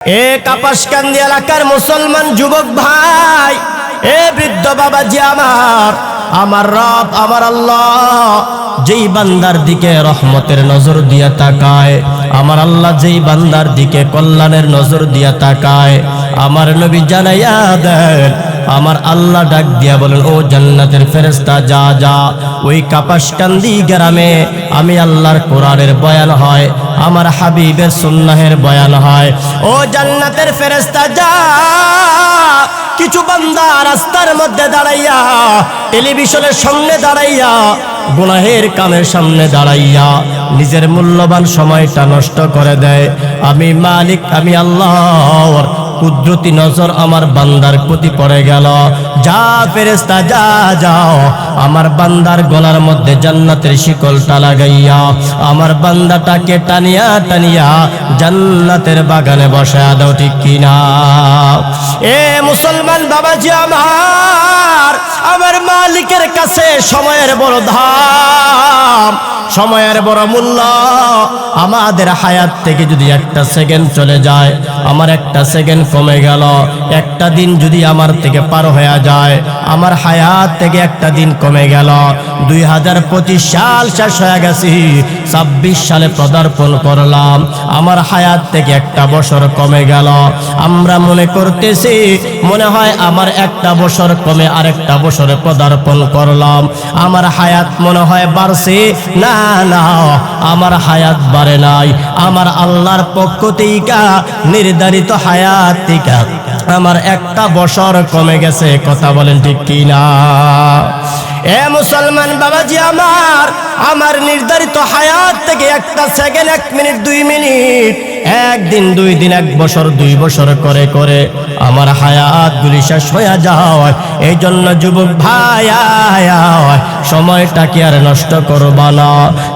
কাপাসকান্দি এলাকার মুসলমান যুবক ভাই, বৃদ্ধ বাবাজি আমার রব আমার আল্লাহ যেই বান্দার দিকে রহমতের নজর দিয়া তাকায়, আমার আল্লাহ যেই বান্দার দিকে কল্যাণের নজর দিয়া তাকায়, আমার নবী জানাইয়া দেন, আমার আল্লাহ ডাক দিয়া বলেন, ও জান্নাতের ফেরেশতা যা যা ওই কাপাসকান্দি গ্রামে আমি আল্লাহর কোরআনের বয়ান হয়, আমার হাবিবের সুন্নাহের বয়ান হয়। ও জান্নাতের ফেরেশতা যা, কিছু বান্দা রাস্তার মধ্যে দাঁড়াইয়া, টেলিভিশনের সামনে দাঁড়াইয়া, গুনাহের কামের সামনে দাঁড়াইয়া নিজের মূল্যবান সময়টা নষ্ট করে দেয়। আমি মালিক, আমি আল্লাহর কুদরতি নজর আমার বান্দার প্রতি পড়ে গেল। যা ফেরেশতা যা যাও, আমার বান্দার গলার মধ্যে জান্নাতের শিকলটা লাগাইয়া আমার বান্দাটাকে টানিয়া টানিয়া জান্নাতের বাগানে বসায়া দাও, ঠিক কিনা? মুসলমান বাবাজি আমার মালিকের কাছে সময়ের বড় দাম, সময়ের বড় মূল্য। আমাদের হায়াত থেকে যদি একটা সেকেন্ড চলে যায়, আমার একটা সেকেন্ড কমে গেল, একটা দিন যদি আমার থেকে পার হয়ে যায়, আমার হায়াত থেকে একটা দিন কমে গেল। 2025 সাল শেষ হয়ে গেছি, 26 সালে পদার্পণ করলাম, আমার হায়াত থেকে একটা বছর কমে গেল। আমরা মনে করতেছি মনে হয় আমার একটা বছর কমে আরেকটা বছরে পদার্পণ করলাম, আমার হায়াত মনে হয় বাড়ছে। না না, আমার হায়াত বাড়ে নাই, আমার আল্লাহর পক্ষ থেকে নির্ধারিত হায়াত থেকে আমার একটা বছর কমে গেছে। কথা বলেন ঠিক কিনা? মুসলমান বাবাজি আমার নির্ধারিত হায়াত থেকে একটা সেকেন্ড, 1 মিনিট, 2 মিনিট, 1 দিন, 2 দিন, 1 বছর, 2 বছর করে করে আমার হায়াত গুলি শেষ হয়ে যায়। এই জন্য যুবক ভাই, সময়টাকে আর নষ্ট করবা না,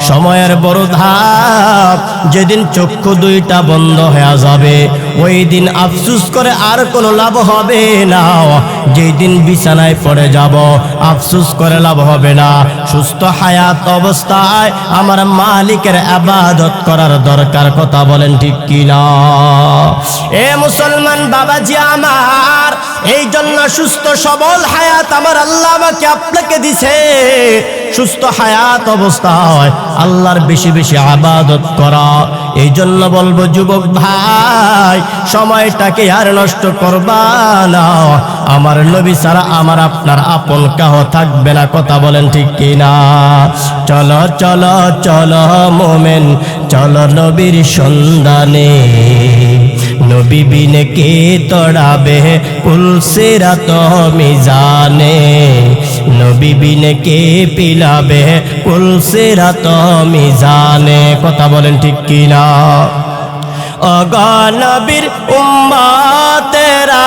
সময়ের বড় ধাপ। যেদিন চক্ষু দুইটা বন্ধ হয়ে যাবে, ওই দিন আফসুস করে আর কোনো লাভ হবে না। যেই দিন বিছানায় পড়ে যাব, আফসুস করে লাভ হবে না। সুস্থ হায়াত অবস্থায় আমার মালিকের ইবাদত করার দরকার। কথা বলেন ঠিক কিনা? মুসলমান বাবাজি এই জন্য সুস্থ সবল হায়াত আমার আল্লাহ আমাকে আপনাকে দিছে। সুস্থ হায়াত অবস্থায় আল্লাহর বেশি বেশি ইবাদত করা। এই জন্য বলবো যুবক ভাই, সময়টাকে আর নষ্ট করবা না। আমার নবী ছাড়া আমার আপনার আপন কাহ থাকবে না। কথা বলেন ঠিক কিনা? চলো চলো চলো মোমেন, চলো নবীর সন্ধানে, নবী বিনে কে তড়াবে পুলসিরাত মিজানে, নবী বিনে কে পিলাবে পুলসিরাত মিজানে। কথা বলেন ঠিক কিনা? ওগো নবীর উম্মতেরা,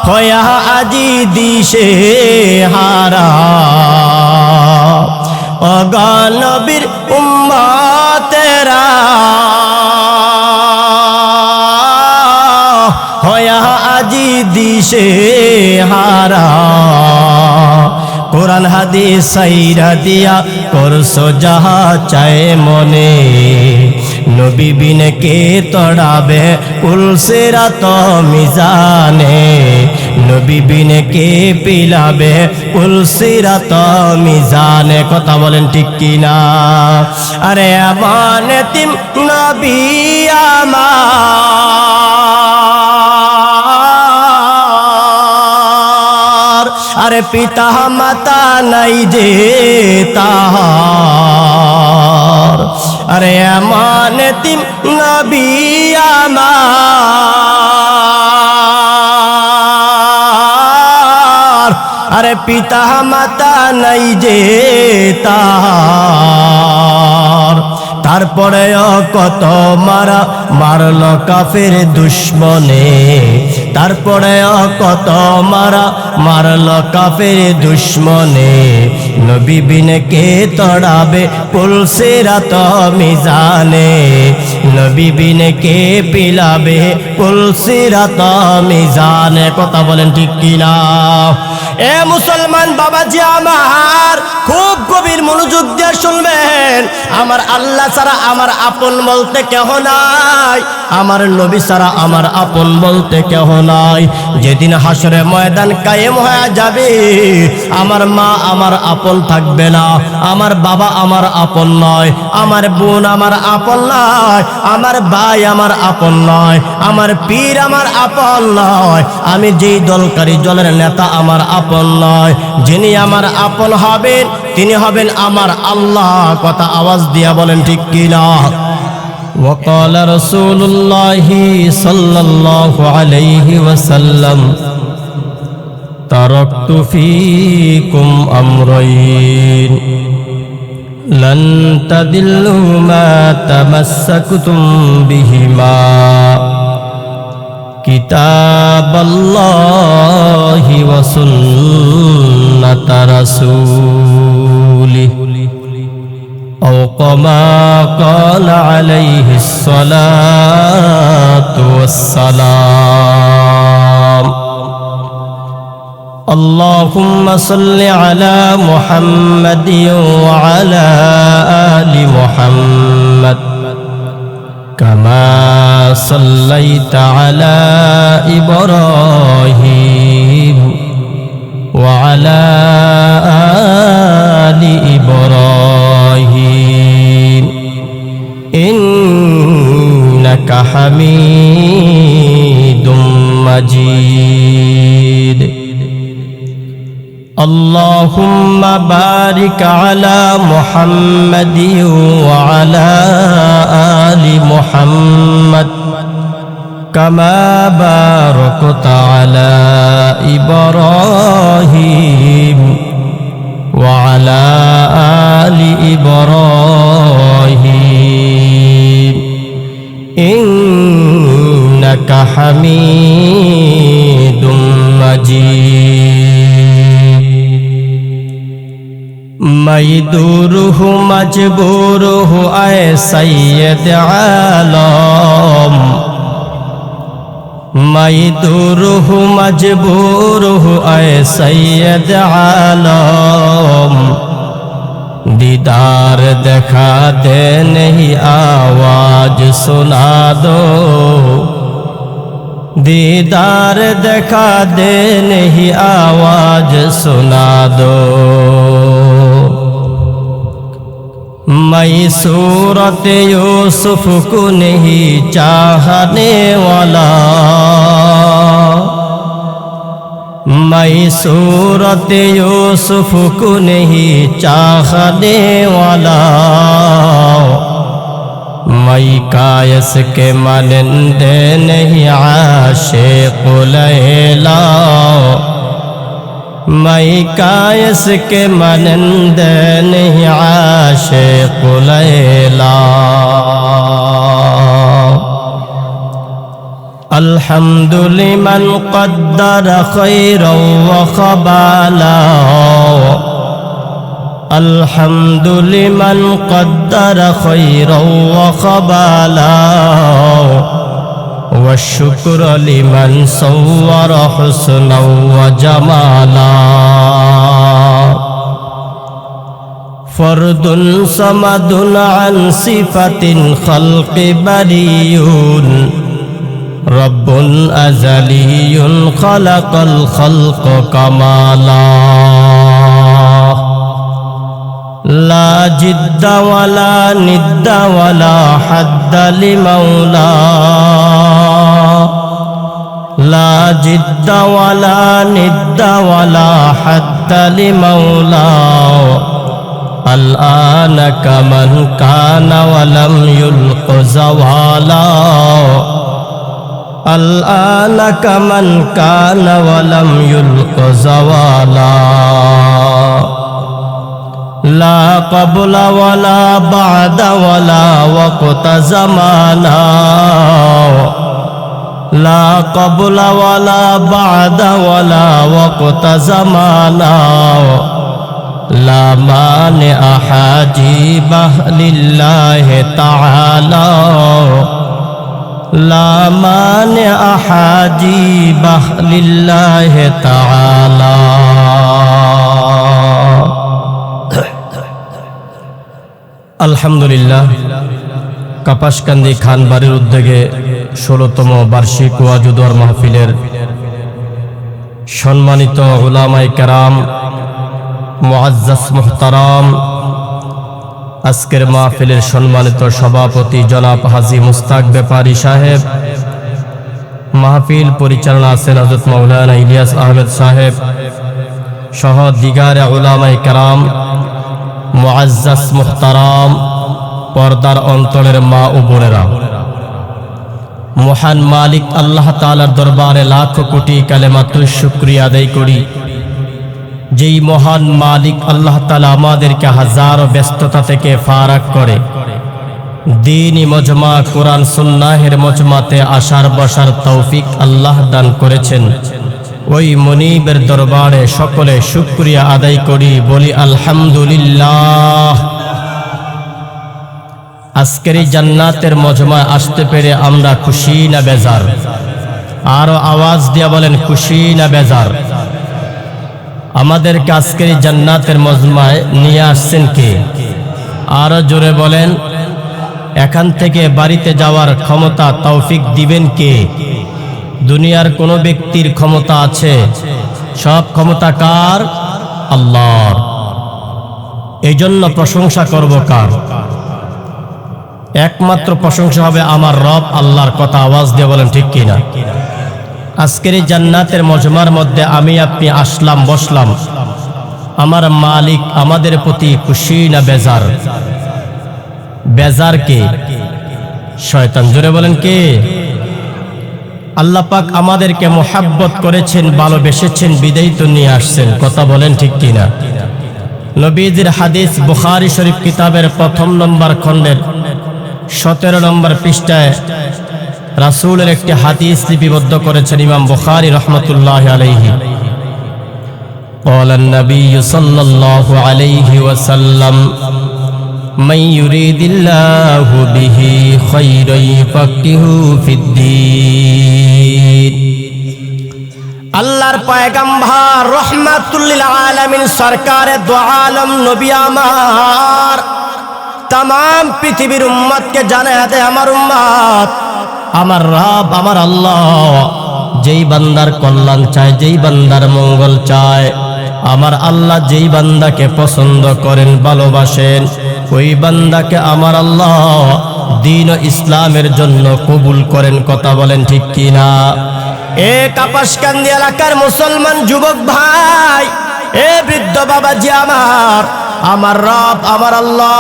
হয়া আজি দিশে হারা, ওগো নবীর উম্মতেরা, হয়া আজি দিশে হারা। কোরআন হাদিস সাইরা দিয়া করছো যাহা চায় মনে, নবী বিনে কে তড়াবে পুলসিরাত মিজানে, নবী বিনে কে পিলাবে পুলসিরাত মিজানে। কথা বলেন ঠিক কিনা? আরে আমার এতিম নবী আমার, আরে পিতা মাতা নাই যে তাহার, আরে এমন এতিম নবী আমার, আরে পিতা মাতা নাই যে তাহার। তারপরে কত মারা মারল কাফের দুশ্মনে, তারপরে কত মারা মারল কাফের দুশ্মনে, নবী বিনে কে তড়াবে পুলসিরাত মিজানে, নবী বিনে কে পিলাবে পুলসিরাত মিজানে। কথা বলেন ঠিক কিনা? এ মুসলমান বাবাজি আমার, খুব গভীর মনোযোগ দিয়ে শুনবেন। আমার আল্লাহ ছাড়া আমার আপন বলতে কেহ নাই, আমার নবী ছাড়া আমার আপন বলতে কেহ নাই। যেদিন হাসরে ময়দান কায়েম হয়ে যাবে, আমার মা আমার আপন থাকবে না, আমার বাবা আমার আপন নয়, আমার বোন আমার আপন নয়, আমার ভাই আমার আপন নয়, আমার পীর আমার আপন নয়, আমি যেই দলকারী দলের নেতা আমার আপন নয়। যিনি আমার আপন হবেন তিনি হবেন আমার আল্লাহ। কথা আওয়াজ দিয়া বলেন ঠিক কিনা? وقال رسول الله صلى الله عليه وسلم تركت فيكم أمرين لن تضلوا ما تمسكتم بهما كتاب الله وسنة رسوله أو كما قال عليه الصلاة والسلام اللهم صل على محمد وعلى آل محمد كما صليت على إبراهيم وعلى آل إبراهيم إنك حميد مجيد اللهم بارك على محمد وعلى آل محمد كما باركت على إبراهيم وعلى آل إبراهيم إنك حميد مجيد ميدوره مجبوره أي سيد عالم ميدوره مجبوره أي سيد عالم दीदार दिखा दे नहीं आवाज सुना दो दीदार दिखा दे नहीं आवाज सुना दो मैं सूरत यूसुफ को नहीं चाहने वाला मैं सूरत यूसुफ को नहीं चाहने वाला मैं कायस के मानंदे नहीं आशिक़ लैला मैं कायस के मानंदे नहीं आशिक़ लैला الحمد لمن قدر خيرا وخبالا الحمد لمن قدر خيرا وخبالا والشكر لمن صور حسنا وجمالا فرد صمد عن صفة الخلق بريء رب أزلي خلق الخلق كمالا لا جد ولا ند ولا حد لمولا لا جد ولا ند ولا حد لمولا الآن كمن كان ولم يلق زوالا الآن كمن كان ولم يلق زوالا لا قبل ولا بعد ولا وقت زمانا لا قبل ولا بعد ولا وقت زمانا لا مانع حاجبه لله تعالى لا مانع حاجبه لله تعالى আলহামদুলিল্লাহ, কাপাসকান্দি খান বাড়ির উদ্যোগে ১৬তম বার্ষিক ওয়াজুদর মাহফিলের সম্মানিত উলামায়ে কেরাম, মুআজ্জাজ মুহতারাম, আজকের মাহফিলের সম্মানিত সভাপতি জনাব হাজী মুস্তাক ব্যাপারী সাহেব, মাহফিল পরিচালনা আছেন হযরত মাওলানা ইলিয়াস আহমেদ সাহেব সহ দিগারে উলামায়ে কেরাম, মুআজ্জাজ মুহতারাম, পর্দার অন্তরের মা ও বোনেরা, মহান মালিক আল্লাহ তাআলার দরবারে লাখ কোটি কালেমাতুল শুকরিয়া আদায় করি। যেই মহান মালিক আল্লাহ তাআলা আমাদেরকে হাজারো ব্যস্ততা থেকে ফারাক করে দ্বীনি মজমা কোরআন সুন্নাহের মজমাতে আসার বসার তৌফিক আল্লাহ দান করেছেন। ওই মনিবের দরবারে সকলে শুকরিয়া আদায় করি, বলি আলহামদুলিল্লাহ। আজকের এই জান্নাতের মজমায় আসতে পেরে আমরা খুশি না বেজার? আরো আওয়াজ দিয়া বলেন, খুশি না বেজার? আমাদেরকে আজকের এই জান্নাতের মজমায় নিয়ে আসছেন কে? আরো জোরে বলেন। এখান থেকে বাড়িতে যাওয়ার ক্ষমতা তৌফিক দিবেন কে? দুনিয়ার কোন ব্যক্তির ক্ষমতা আছে? সব ক্ষমতা কার? আল্লাহর। এই জন্য প্রশংসা করব কার? একমাত্র প্রশংসা হবে আমার রব আল্লাহর। কথা আওয়াজ দিয়ে বলেন ঠিক কিনা? আজকের এই জান্নাতের মজমার মধ্যে আমি আপনি আসলাম, বসলাম, আমার মালিক আমাদের প্রতি খুশি না বেজার? বেজার কে? শয়তান। জোরে বলেন কে? আল্লাহ পাক আমাদেরকে মোহাব্বত করেছেন, ভালোবেসেছেন, বিদায় তো নিয়ে আসছেন। কথা বলেন ঠিক কিনা? নবীজির হাদিস বুখারী শরীফ কিতাবের ১ম নম্বর খণ্ডের ১৭ নম্বর পৃষ্ঠায় রাসূলের একটি হাদিস লিপিবদ্ধ করেছেন ইমাম বুখারী রাহমাতুল্লাহি আলাইহি। قال النبي صلى الله عليه وسلم من يريد الله به خيرا يفقهه في الدين। আল্লাহর পয়গম্বর রাহমাতুল লিল আলামিন সরকারে দু আলম নবী আমার তাম পৃথিবীর উম্মতকে জানায় দেয়, আমার উম্মত, আমার রব আমার আল্লাহ যেই বান্দার কল্যাণ চায়, যেই বান্দার মঙ্গল চায়, আমার আল্লাহ যেই বান্দাকে পছন্দ করেন, ভালোবাসেন, ওই বান্দাকে আমার আল্লাহ দ্বীন ও ইসলামের জন্য কবুল করেন। কথা বলেন ঠিক কিনা? এ কাপাসকান্দি এলাকার মুসলমান যুবক ভাই, এ বৃদ্ধ বাবাজি আমার রব আমার আল্লাহ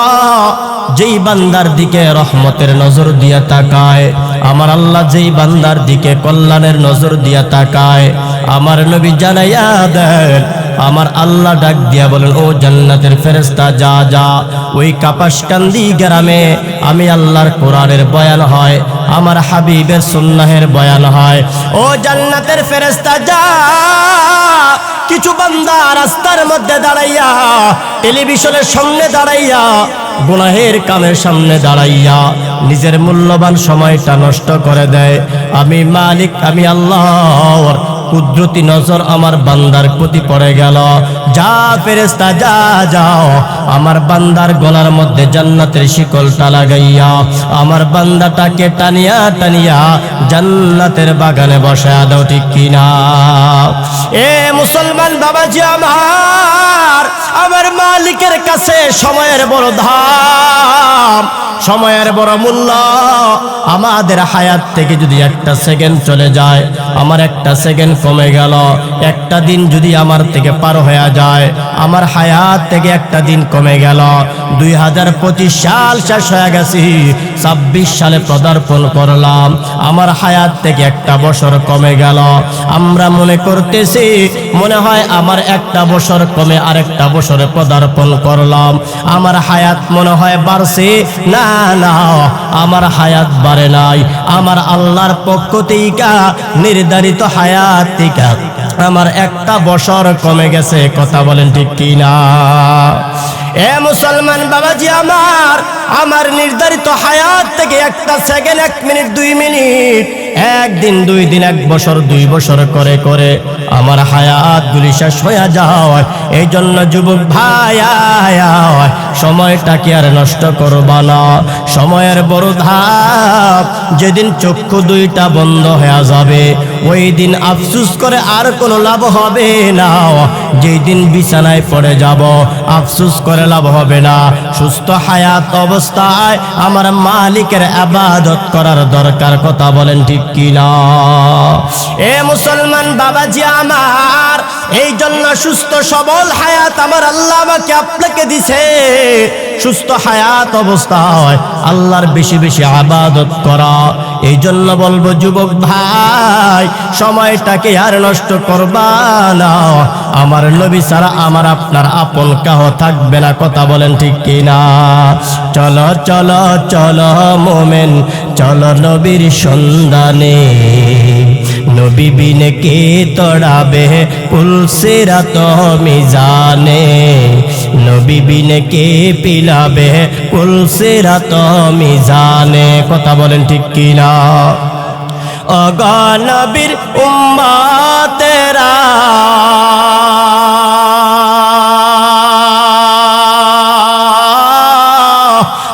যেই বান্দার দিকে রহমতের নজর দিয়া তাকায়, আমার আল্লাহ যেই বান্দার দিকে কল্যাণের নজর দিয়া তাকায়, আমার নবী জানাইয়া দেন, আমার আল্লাহ ডাক দিয়া বলেন, ও জান্নাতের ফেরেশতা যা যা, ওই কাপাসকান্দি গ্রামে আমি আল্লাহর কোরআনের বয়ান হয়, আমার হাবিবের সুন্নাহের বয়ান হয়। ও জান্নাতের ফেরেশতা যা, কিছু বান্দা রাস্তার মধ্যে দাঁড়াইয়া, টেলিভিশনের সামনে দাঁড়াইয়া, গুনাহের কামের সামনে দাঁড়াইয়া নিজের মূল্যবান সময়টা নষ্ট করে দেয়। আমি মালিক, আমি আল্লাহর কুদরতি নজর আমার বান্দার প্রতি পড়ে গেল। যা ফেরেশতা যা যাও, আমার বান্দার গলার মধ্যে জান্নাতের শিকলটা লাগাইয়া আমার বান্দাটাকে টানিয়া টানিয়া জান্নাতের বাগানে বসায়া দাও। ঠিক কিনা? এ মুসলমান বাবাজি আমার মালিকের কাছে সময়ের বড় দাম, সময়ের বড় মূল্য। আমাদের হায়াত থেকে যদি একটা সেকেন্ড চলে যায়, আমার একটা সেকেন্ড কমে গেল, একটা দিন যদি আমার থেকে পার হয়ে যায়, আমার হায়াত থেকে একটা দিন কমে গেল। 2025 সাল শেষ হয়ে গেছি, 26 সালে পদার্পণ করলাম, আমার হায়াত থেকে একটা বছর কমে গেল। আমরা মনে করতেছি মনে হয় আমার একটা বছর কমে আরেকটা বছরে পদার্পণ করলাম, আমার হায়াত মনে হয় বাড়ছে। না না, আমার হায়াত বাড়ে নাই, আমার আল্লাহর পক্ষ থেকে নির্ধারিত হায়াত থেকে আমার একটা বছর কমে গেছে। কথা বলেন ঠিক কিনা? এ মুসলমান বাবাজি আমার নির্ধারিত হায়াত থেকে একটা সেকেন্ড, 1 মিনিট, 2 মিনিট, 1 দিন, 2 দিন, 1 বছর, 2 বছর করে করে আমার হায়াতগুলি শেষ হয়ে যায়। এই জন্য যুবক ভাই, সময়টাকে আর নষ্ট করবা না। সময়ের বড় ধাপ, যেদিন চক্ষু দুইটা বন্ধ হয়ে যাবে ওই দিন আফসোস করে আর কোনো লাভ হবে না। যেই দিন বিছানায় পড়ে যাব আফসোস করে লাভ হবে না। সুস্থ হায়াত অবস্থায় আমার মালিকের ইবাদত করার দরকার, কথা বলেন ঠিক কিনা? এ মুসলমান বাবাজি আমার, এই জন্য সুস্থ সবল হায়াত আমার আল্লাহ আমাকে আপনাকে দিছে। সুস্থ হায়াত অবস্থায় আল্লাহর বেশি বেশি ইবাদত করা। এই জন্য বলবো যুবক ভাই, সময়টাকে আর নষ্ট করবা না। আমার নবী ছাড়া আমার আপনার আপন কাহ থাকবে না, কথা বলেন ঠিক কিনা? চলো চলো চলো মোমেন, চলো নবীর সন্ধানে। নবী বিনে কে তড়াবে পুলসিরাত মিজানে। নবী বিনে কে পিলাবে পুলসিরাত মিজানে, কথা বলেন ঠিক কিনা? ওগো নবীর উম্মতেরা,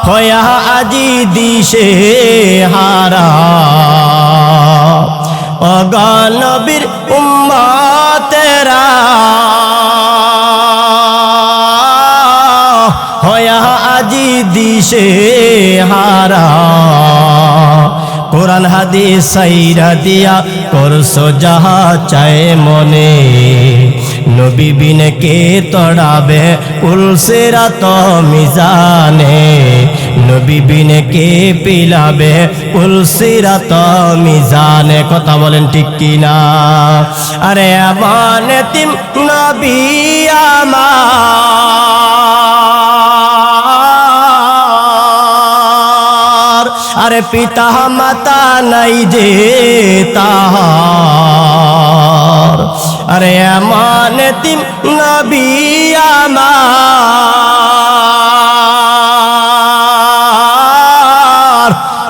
হয়া আজি দিশে হারা। ওগো নবীর উম্মতেরা, হয়া আজি দিশে হারা। কোরআন হাদিস সাইরা দিয়া করছো যাহা চায় মনে। নবী বিনে কে তড়াবে পুলসিরাত মিজানে। নবী বিনে কে পিলাবে পুলসিরাত মিজানে, কথা বলেন ঠিক কিনা? আরে আমার এতিম নবী আমার, আরে পিতা মাতা নাই যে তাহার। আরে এমন এতিম নবী আমার,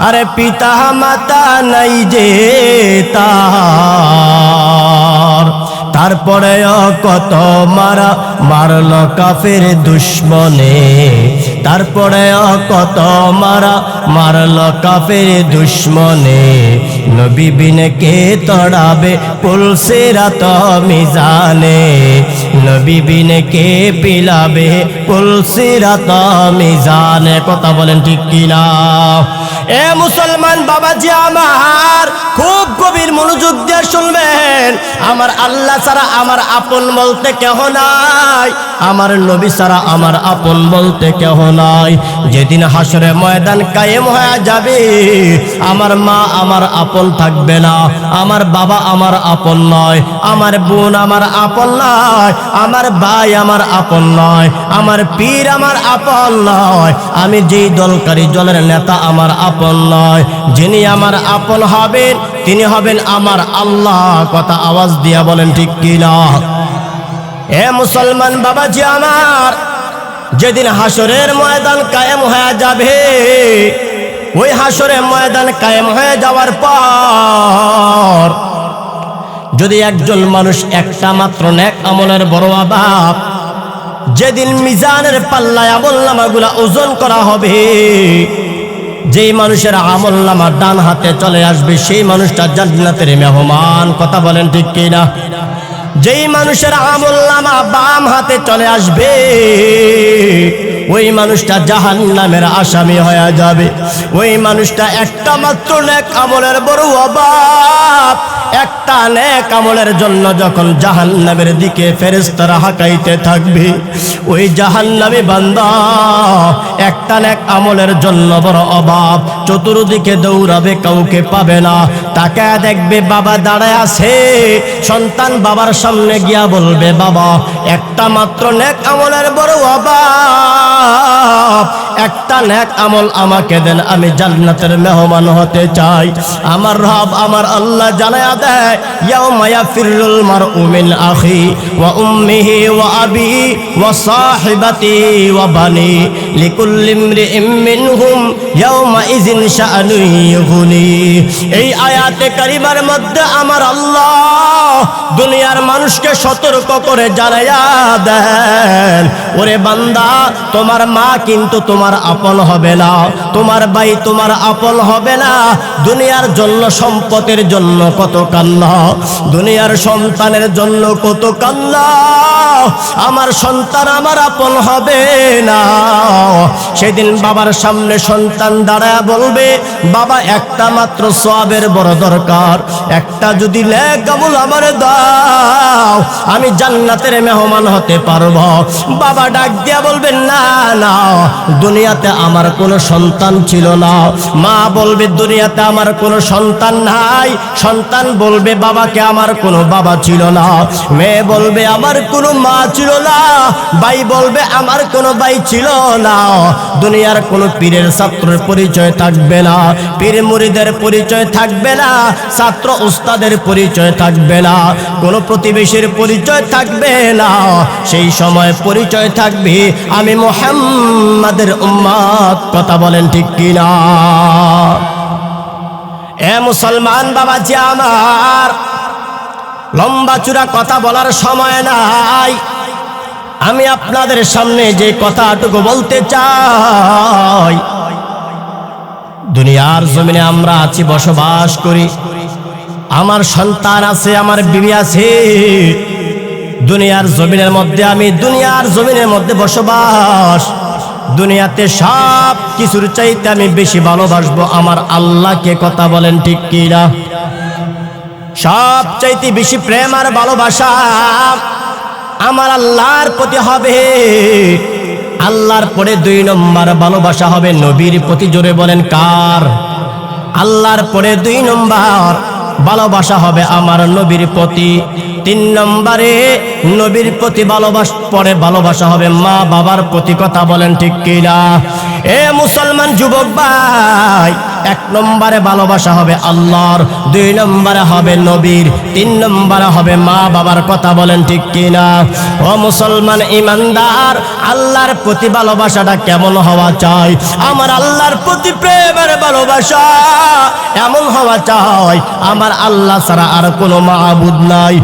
আরে পিতা মাতা নাই যে তাহার। তারপরে কত মারা মারল কাফের দুশ্মনে। তারপরে কত মারা মারল কাফের দুশ্মনে। নবী বিনে কে তড়াবে পুলসিরাত মিজানে। নবী বিনে কে পিলাবে পুলসিরাত মিজানে, কথা বলেন ঠিক কিনা? এ মুসলমান বাবাজি আমার, খুব গভীর মনোযোগ দিয়ে শুনবেন। আমার আল্লাহ ছাড়া আমার আপন বলতে কেহ নাই। আমার নবী ছাড়া আমার আপন বলতে কেহ নাই। যেদিন হাসরে ময়দান কায়েম হয়ে যাবে, আমার মা আমার আপন থাকবে না, আমার বাবা আমার আপন নয়, আমার বোন আমার আপন নয়, আমার ভাই আমার আপন নয়, আমার পীর আমার আপন নয়, আমি যেই দলকারী দলের নেতা আমার আপন নয়। যিনি আমার আপন হবেন তিনি হবেন আমার আল্লাহ, কথা আওয়াজ দিয়া বলেন ঠিক কিনা? এ মুসলমান বাবাজি আমার, যেদিন হাসরের ময়দান কায়েম হয়ে যাবে, ওই হাসরের ময়দান কায়েম হয়ে যাওয়ার পর যদি একজন মানুষ একটা মাত্র নেক আমলের বড় অভাব, যেদিন মিজানের পাল্লায় আমলনামাগুলা ওজন করা হবে, যেই মানুষের আমলনামা ডান হাতে চলে আসবে সেই মানুষটা জান্নাতের মেহমান, কথা বলেন ঠিক কিনা? যেই মানুষের আমলনামা বাম হাতে চলে আসবে ওই মানুষটা জাহান্নামের আসামি হয়ে যাবে। ওই মানুষটা একটা মাত্র নেক আমলের বড় অভাব, একটা নেক আমলের জন্য যখন জাহান্নামের দিকে ফেরেশতারা হাঁকাইতে থাকবে, ওই জাহান্নামী বান্দা একটা নেক আমলের জন্য বড় অভাব, চতুর্দিকে দৌড়াবে, কাউকে পাবে না। তাকে দেখবে বাবা দাঁড়ায় আছে, সন্তান বাবার সামনে গিয়া বলবে, বাবা একটা মাত্র নেক আমলের বড় অভাব, একটা নেক আমল আমাকে দেন, আমি জান্নাতের মেহমান হতে চাই। আমার রব আমার আল্লাহ জানায়া দেয়, ইয়াউমা ইয়াফিরুল মারউ মিন আখি ওয়া উম্মিহি ওয়া আবি ওয়া সাহিবাতি ওয়া বানি লিকুল্লি ইমরিইম মিনহুম ইয়াউমা ইযিন শাআনুন ইউগনি। এই আয়াতে কারিমার মধ্যে আমার আল্লাহ দুনিয়ার মানুষকে সতর্ক করে জানায়া দেন, ওরে বান্দা তোমার মা কিন্তু তোমার আপন হবে না, তোমার ভাই তোমার আপন হবে না। দুনিয়ার জন্য সম্পদের জন্য কত কান্না, দুনিয়ার সন্তানের জন্য কত কান্না, আমার সন্তান আমার আপন হবে না। সেদিন বাবার সামনে সন্তান দাঁড়ায় বলবে, বাবা একটা মাত্র সওয়াবের বড় দরকার, একটা যদি নেক আমল আমারে দাও আমি জান্নাতের মেহমান হতে পারবো। বাবা ডাক দিয়া বলবেন, না না দুনিয়াতে আমার কোনো সন্তান ছিল না। মা বলবে দুনিয়াতে আমার কোনো সন্তান নাই। সন্তান বলবে বাবাকে আমার কোনো বাবা ছিল না। মেয়ে বলবে আমার কোনো মা ছিল না। ভাই বলবে আমার কোনো ভাই ছিল না। দুনিয়ার কোনো পীরের ছাত্রের পরিচয় থাকবে না, পীর মুরিদের পরিচয় থাকবে না, ছাত্র উস্তাদের পরিচয় থাকবে না, কোনো প্রতিবেশীর পরিচয় থাকবে না। সেই সময় পরিচয় থাকবে আমি মুহাম্মাদের উম্মত। কথা বলেন ঠিক কিনা? এ মুসলমান বাবাজি আমার, লম্বা চূড়া কথা বলার সময় নাই। আমি আপনাদের সামনে যে কথাটুকু বলতে চাই, দুনিয়ার জমিনে আমরা আছি, বসবাস করি, আমার সন্তান আছে, আমার বিবি আছে। দুনিয়ার জমিনের মধ্যে আমি দুনিয়ার জমিনের মধ্যে বসবাস। দুনিয়াতে সব কিছুর চাইতে আমি বেশি ভালোবাসবো আমার আল্লাহকে। কথা বলেন ঠিক কিনা? সব চাইতে বেশি প্রেম আর ভালোবাসা আমার আল্লাহর প্রতি হবে। আল্লাহর পরে 2 নম্বর ভালোবাসা হবে নবীর প্রতি। জোরে বলেন কার? আল্লাহর পরে 2 নম্বর ভালোবাসা হবে আমার নবীর প্রতি। 3 নম্বরে নবীর প্রতি পরে ভালোবাসা হবে মা বাবার প্রতি। কথা বলেন ঠিক কিনা? এ মুসলমান যুবক ভাই, 1 নম্বরে ভালোবাসা হবে আল্লাহর, 2 নম্বরে হবে নবীর, 3 নম্বরে হবে মা বাবার। কথা বলেন ঠিক কিনা? ও মুসলমান ইমানদার, আল্লাহর প্রতি ভালোবাসাটা কেমন হওয়া চাই? আমার আল্লাহর প্রতি প্রেমের ভালোবাসা এমন হওয়া চাই, আমার আল্লাহ ছাড়া আর কোনো মাবুদ নাই,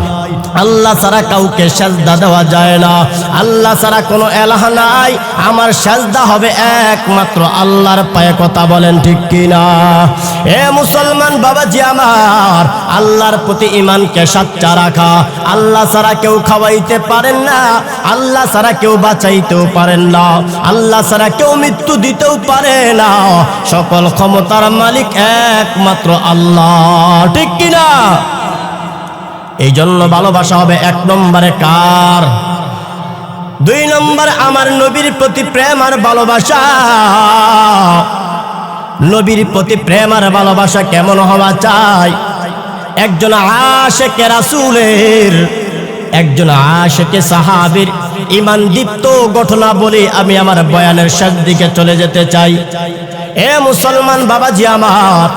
আল্লাহ ছাড়া কাউকে সেজদা দেওয়া যায় না, আল্লাহ ছাড়া কোনো এলাহ নাই, আমার সেজদা হবে একমাত্র আল্লাহর পায়ে। কথা বলেন ঠিক কিনা? এ মুসলমান বাবাজি আমার, আল্লাহর প্রতি ঈমানকে সাচ্চা রাখা। আল্লাহ ছাড়া কেউ খাওয়াইতে পারেন না, আল্লাহ ছাড়া কেউ বাঁচাইতেও পারেন না, আল্লাহ ছাড়া কেউ মৃত্যু দিতেও পারে না। সকল ক্ষমতার মালিক একমাত্র আল্লাহ। ঠিক কিনা? এই জন্য ভালোবাসা হবে 1 নম্বরে কার? 2 নম্বর আমার নবীর প্রতি প্রেম আর ভালোবাসা। নবীর প্রতি প্রেম আর ভালোবাসা কেমন হওয়া চাই? একজন আশিকে রাসূলের, একজন আশিকে সাহাবীর ঈমান দীপ্ত ঘটনা বলে আমি আমার বয়ানের শেষ দিকে চলে যেতে চাই। এ মুসলমান বাবাজি আমার,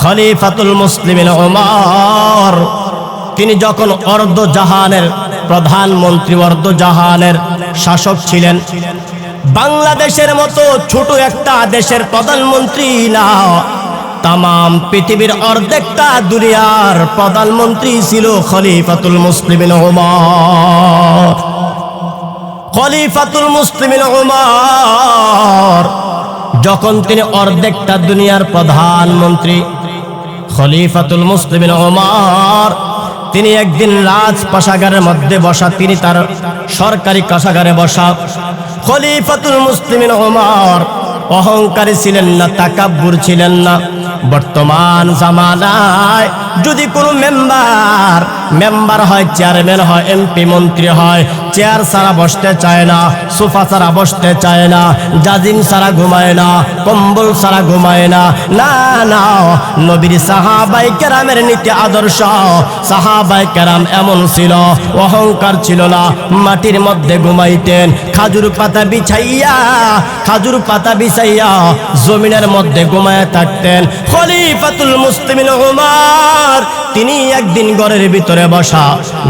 খলিফাতুল মুসলিমিন ওমর, তিনি যখন অর্ধ জাহানের প্রধানমন্ত্রী, অর্ধ জাহানের শাসক ছিলেন, বাংলাদেশের মতো ছোট একটা দেশের প্রধানমন্ত্রী না, তামাম পৃথিবীর অর্ধেকটা দুনিয়ার প্রধানমন্ত্রী ছিল খলিফাতুল মুসলিমিন ওমর। খলিফাতুল মুসলিমিন ওমর যখন তিনি অর্ধেকটা দুনিয়ার প্রধানমন্ত্রী, খলিফাতুল মুসলিমিন ওমর তিনি একদিন রাজপ্রাসাদের মধ্যে বসা, তিনি তার সরকারি কারাগারে বসা। খলিফাতুল মুসলিমিন ওমর অহংকারী ছিলেন না, তাকাব্বুর ছিলেন না। বর্তমান জামানায় যদি কোনো মেম্বার হয়, চেয়ারম্যান হয়, এমপি মন্ত্রী হয়, চেয়ার ছাড়া বসতে চায় না, সোফা ছাড়া বসতে চায় না, জাজিম ছাড়া ঘুমায় না, কম্বল ছাড়া ঘুমায় না। না না, নবীর সাহাবায়ে কেরামের নীতি আদর্শ, সাহাবায়ে কেরাম এমন ছিল, অহংকার ছিল না, মাটির মধ্যে ঘুমাইতেন, খাজুর পাতা বিছাইয়া জমিনের মধ্যে ঘুমায় থাকতেন। খলিফাতুল মুসলিমিন ওমর, তিনি একদিন ঘরের ভিতরে বসা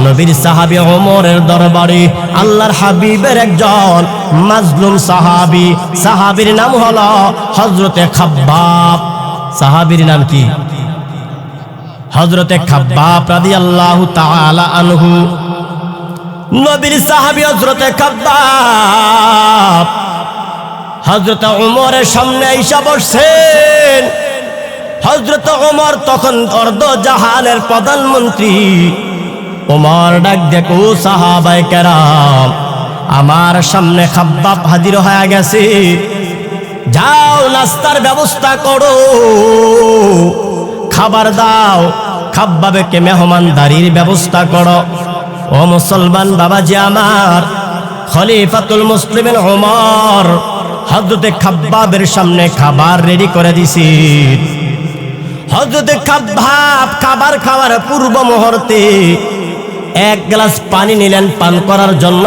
নবীর সাহাবী ওমরের দরবারে আল্লাহর হাবিবের একজন মাজলুম সাহাবীর নাম হলো হযরতে খাব্বাব। সাহাবীর নাম কি? হযরতে খাব্বাব রাদিয়াল্লাহু তাআলা আনহু। নবীর সাহাবী হযরতে খাব্বাব হযরত ওমরের সামনে আইসা বসছেন। হযরত ওমর তখন অর্ধজাহানের প্রধানমন্ত্রী। ওমর ডাক দেখো, সাহাবায়ে কেরাম, আমার সামনে খাব্বাব হাজির হয়ে গেছে, যাও নাস্তার ব্যবস্থা করো, খাবার দাও, খাব্বাবকে মেহমানদারির ব্যবস্থা করো। ও মুসলমান বাবাজি আমার, খলিফাতুল মুসলিমিন ওমর হযরতে খাব্বাবের সামনে খাবার রেডি করে দিছি। হযরতে খাব্বাব খাবার খাওয়ার পূর্ব মুহূর্তে এক গ্লাস পানি নিলেন পান করার জন্য।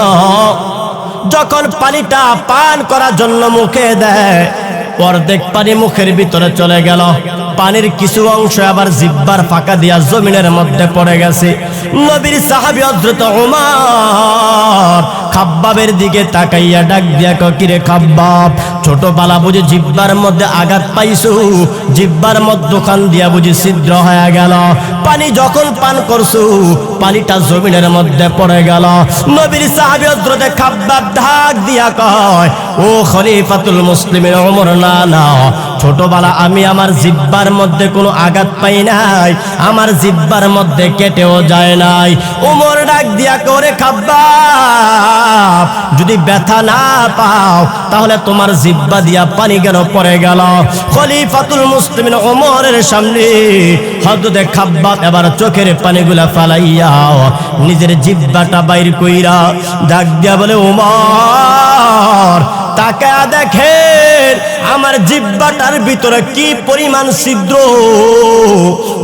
যখন পানিটা পান করার জন্য মুখে দেয়, অর্ধেক পানি মুখের ভিতরে চলে গেল, পানির কিছু অংশ আবার জিহ্বার ফাঁকা দিয়া জমিনের মধ্যে পড়ে গেছে। নবীর সাহাবী হযরত ওমর খাব্বাবের দিকে তাকাইয়া ডাক দিয়া কয়, কিরে খাব্বাব, ছোটবেলা বুঝি জিহ্বার মধ্যে আঘাত পাইছো, জিহ্বার মধ্যখান দিয়া বুঝি ছিদ্র হয়ে গেল, পানি যখন পান করছো পানিটা জমিনের মধ্যে পড়ে গেল। নবীর সাহাবী হযরত খাব্বাব ডাক দিয়া কয়, ও খলিফাতুল মুসলিমিন ওমর, না না, ছোটবেলা আমি আমার জিহ্বার মধ্যে কোনো আঘাত পাই নাই, আমার জিহ্বার মধ্যে কেটেও যায় নাই। ওমর ডাক দিয়া করে, খাব্বাব, যদি ব্যথা না পাও তাহলে তোমার জিহ্বা দিয়া পানি কেন পড়ে গেল? খলিফাতুল মুসলিমিন ওমরের সামনে হযরতে খাব্বাব এবার চোখের পানিগুলা ফালাইয়া নিজের জিহ্বাটা বাইর কইরা ডাক দিয়া বলে, ওমর, তাকায়া দেখেন আমার জিহ্বাটার ভিতরে কি পরিমাণ ছিদ্র।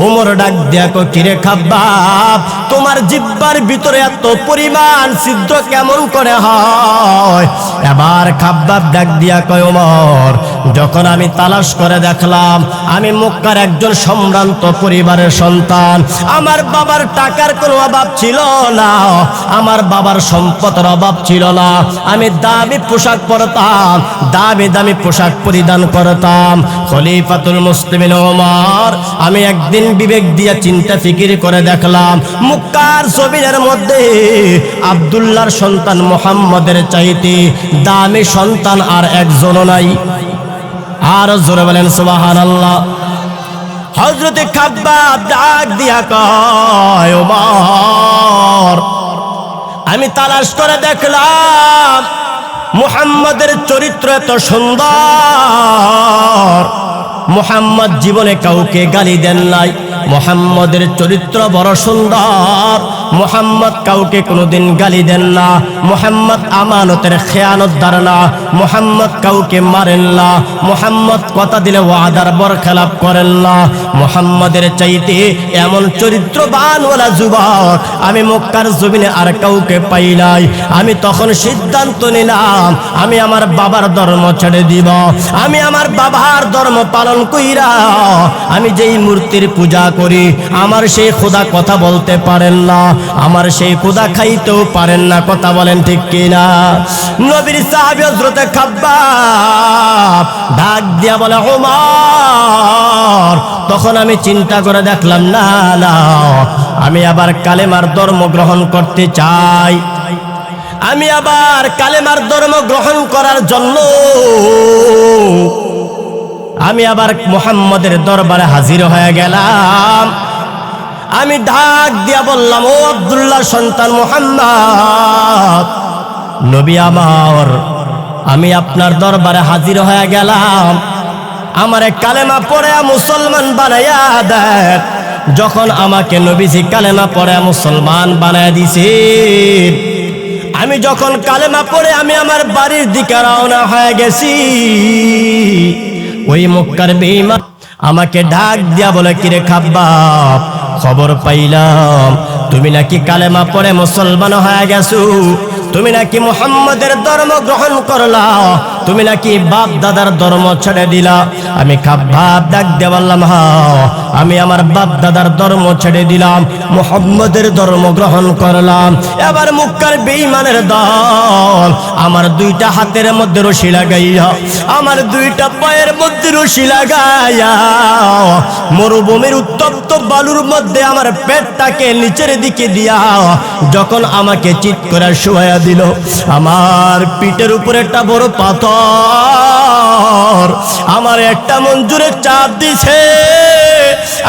ওমর ডাক দিয়া কয়, কিরে খাব্বাব, তোমার জিহ্বার ভিতরে এত পরিমাণ ছিদ্র কেমন করে হয়? এবার খাব্বাব ডাক দিয়া কয়, ওমর, যখন আমি তালাশ করে দেখলাম আমি মক্কার একজন সম্ভ্রান্ত পরিবারের সন্তান, আমার বাবার টাকার কোনো অভাব ছিল না, আমার বাবার সম্পদের অভাব ছিল না, আমি দামি পোশাক পরতাম, দামি দামি পোশাক পরিধান করতাম। খলিফাতুল মুসলিমিন ওমর, আমি একদিন বিবেক দিয়া চিন্তা ফিকির করে দেখলাম মক্কার জমিনের মধ্যে আব্দুল্লাহর সন্তান মুহাম্মদের চাইতে দামি সন্তান আর একজনও নাই। আর জোরে বলেন সুবহানাল্লাহ। হযরতে খাব্বাব ডাক দিয়া কয়, ওমর, আমি তালাশ করে দেখলাম মুহাম্মদের চরিত্র এত সুন্দর, মুহাম্মদ জীবনে কাউকে গালি দেন নাই, মুহাম্মদের চরিত্র বড় সুন্দর, মুহাম্মদ কাউকে কোনোদিন গালি দেন না, মুহাম্মদ আমানতের খেয়ানতদার না, মুহাম্মদ কাউকে মারেন না, মুহাম্মদ কথা দিলে ওয়াদার বরখেলাপ করেন না। মুহাম্মদের চাইতে এমন চরিত্রবান ওলা যুবক আমি মক্কার জমিনে আর কাউকে পাই নাই। আমি তখন সিদ্ধান্ত নিলাম আমি আমার বাবার ধর্ম ছেড়ে দিব, আমি আমার বাবার ধর্ম পালন কইরা আমি যেই মূর্তির পূজা করি আমার সেই খোদা কথা বলতে পারেন না, আমার সেই খোদা খাইতেও পারেন না। কথা বলেন ঠিক কিনা? নবীর সাহাবী হযরতে খাব্বাব ডাক দিয়া বলে, ওমর, তখন আমি চিন্তা করে দেখলাম, না না, আমি আবার কালেমার ধর্ম গ্রহণ করতে চাই। আমি আবার কালেমার ধর্ম গ্রহণ করার জন্য আমি আবার মুহাম্মদের দরবারে হাজির হয়ে গেলাম। আমি ডাক দিয়া বললাম, ও আব্দুল্লাহ সন্তান মুহাম্মদ, নবী আমার, আমি আপনার দরবারে হাজির হয়ে গেলাম, আমারে কালেমা পড়ে মুসলমান বানাইয়া দেন। যখন আমাকে নবীজি কালেমা পড়ে মুসলমান বানায় দিছে, আমি যখন কালেমা পড়ে আমি আমার বাড়ির দিকে রওনা হয়ে গেছি, ওই মক্কার বেঈমান আমাকে ডাক দিয়া বলে, কিরে খাব্বাব, খবর পাইলাম তুমি নাকি কালেমা পড়ে মুসলমান হয়ে গেছো, তুমি নাকি মুহাম্মাদের ধর্ম গ্রহণ করলা, তুমি নাকি বাপ দাদার ধর্ম ছেড়ে দিলা। আমি খাব্বাব ডাক দিয়ে বললাম, হ্যাঁ আমি আমার বাপ দাদার ধর্ম ছেড়ে দিলাম, মুহাম্মাদের ধর্ম গ্রহণ করলাম। এবার মক্কার বেঈমানের দল আমার দুইটা হাতের মধ্যে রশি লাগাইয়া, আমার দুইটা পায়ের মধ্যে রশি লাগাইয়া মরুভূমির উত্তপ্ত বালুর মধ্যে আমার পেটটাকে নিচের দিকে দিয়া যখন আমাকে চিৎ করে শুয়াইয়া দিল, আমার পিঠের উপরে একটা বড় পাথর আমার একটা মঞ্জুরে চাপ দিছে।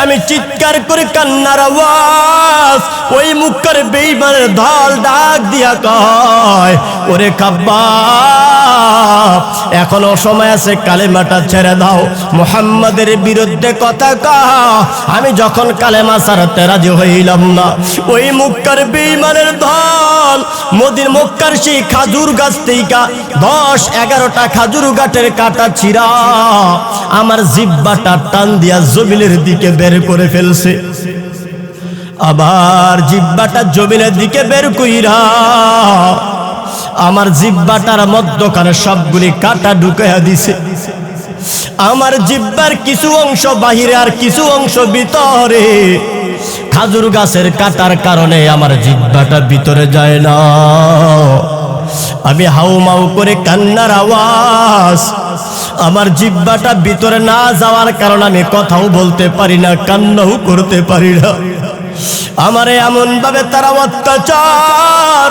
আমি চিৎকার করে কান্নার আওয়াজ, ওই মক্কার বেঈমানের দল ডাক দিয়া কয়, ওরে খাব্বাব এখনো সময় আছে, কালেমাটা ছেড়ে দাও, মুহাম্মাদের বিরুদ্ধে কথা কও। আমি যখন কালেমা ছাড়তে রাজি হইলাম না, ওই মক্কার বেঈমানের দল মক্কার সেই খাজুর গাছ থেকে 10-11টা খাজুর গাছের কাটা ছিঁড়া আমার জিহ্বাটা টান দিয়া জমিনের দিকে বের করে ফেলছে। আবার জিহ্বাটা জমিনের দিকে বের কইরা আমার জিহ্বাটার মধ্যখানে সবগুলি কাটা ঢুকাইয়া দিছে। আমার জিহ্বার কিছু অংশ বাহিরে আর কিছু অংশ ভিতরে। খাজুর গাছের কাটার কারণে আমার জিহ্বাটা ভিতরে যায় না। আমি হাউমাউ করে কান্নার আওয়াজ, আমার জিহ্বাটা ভিতরে না যাওয়ার কারণে আমি কথাও বলতে পারি না, কান্নাও করতে পারি না। আমারে এমন ভাবে তারা অত্যাচার,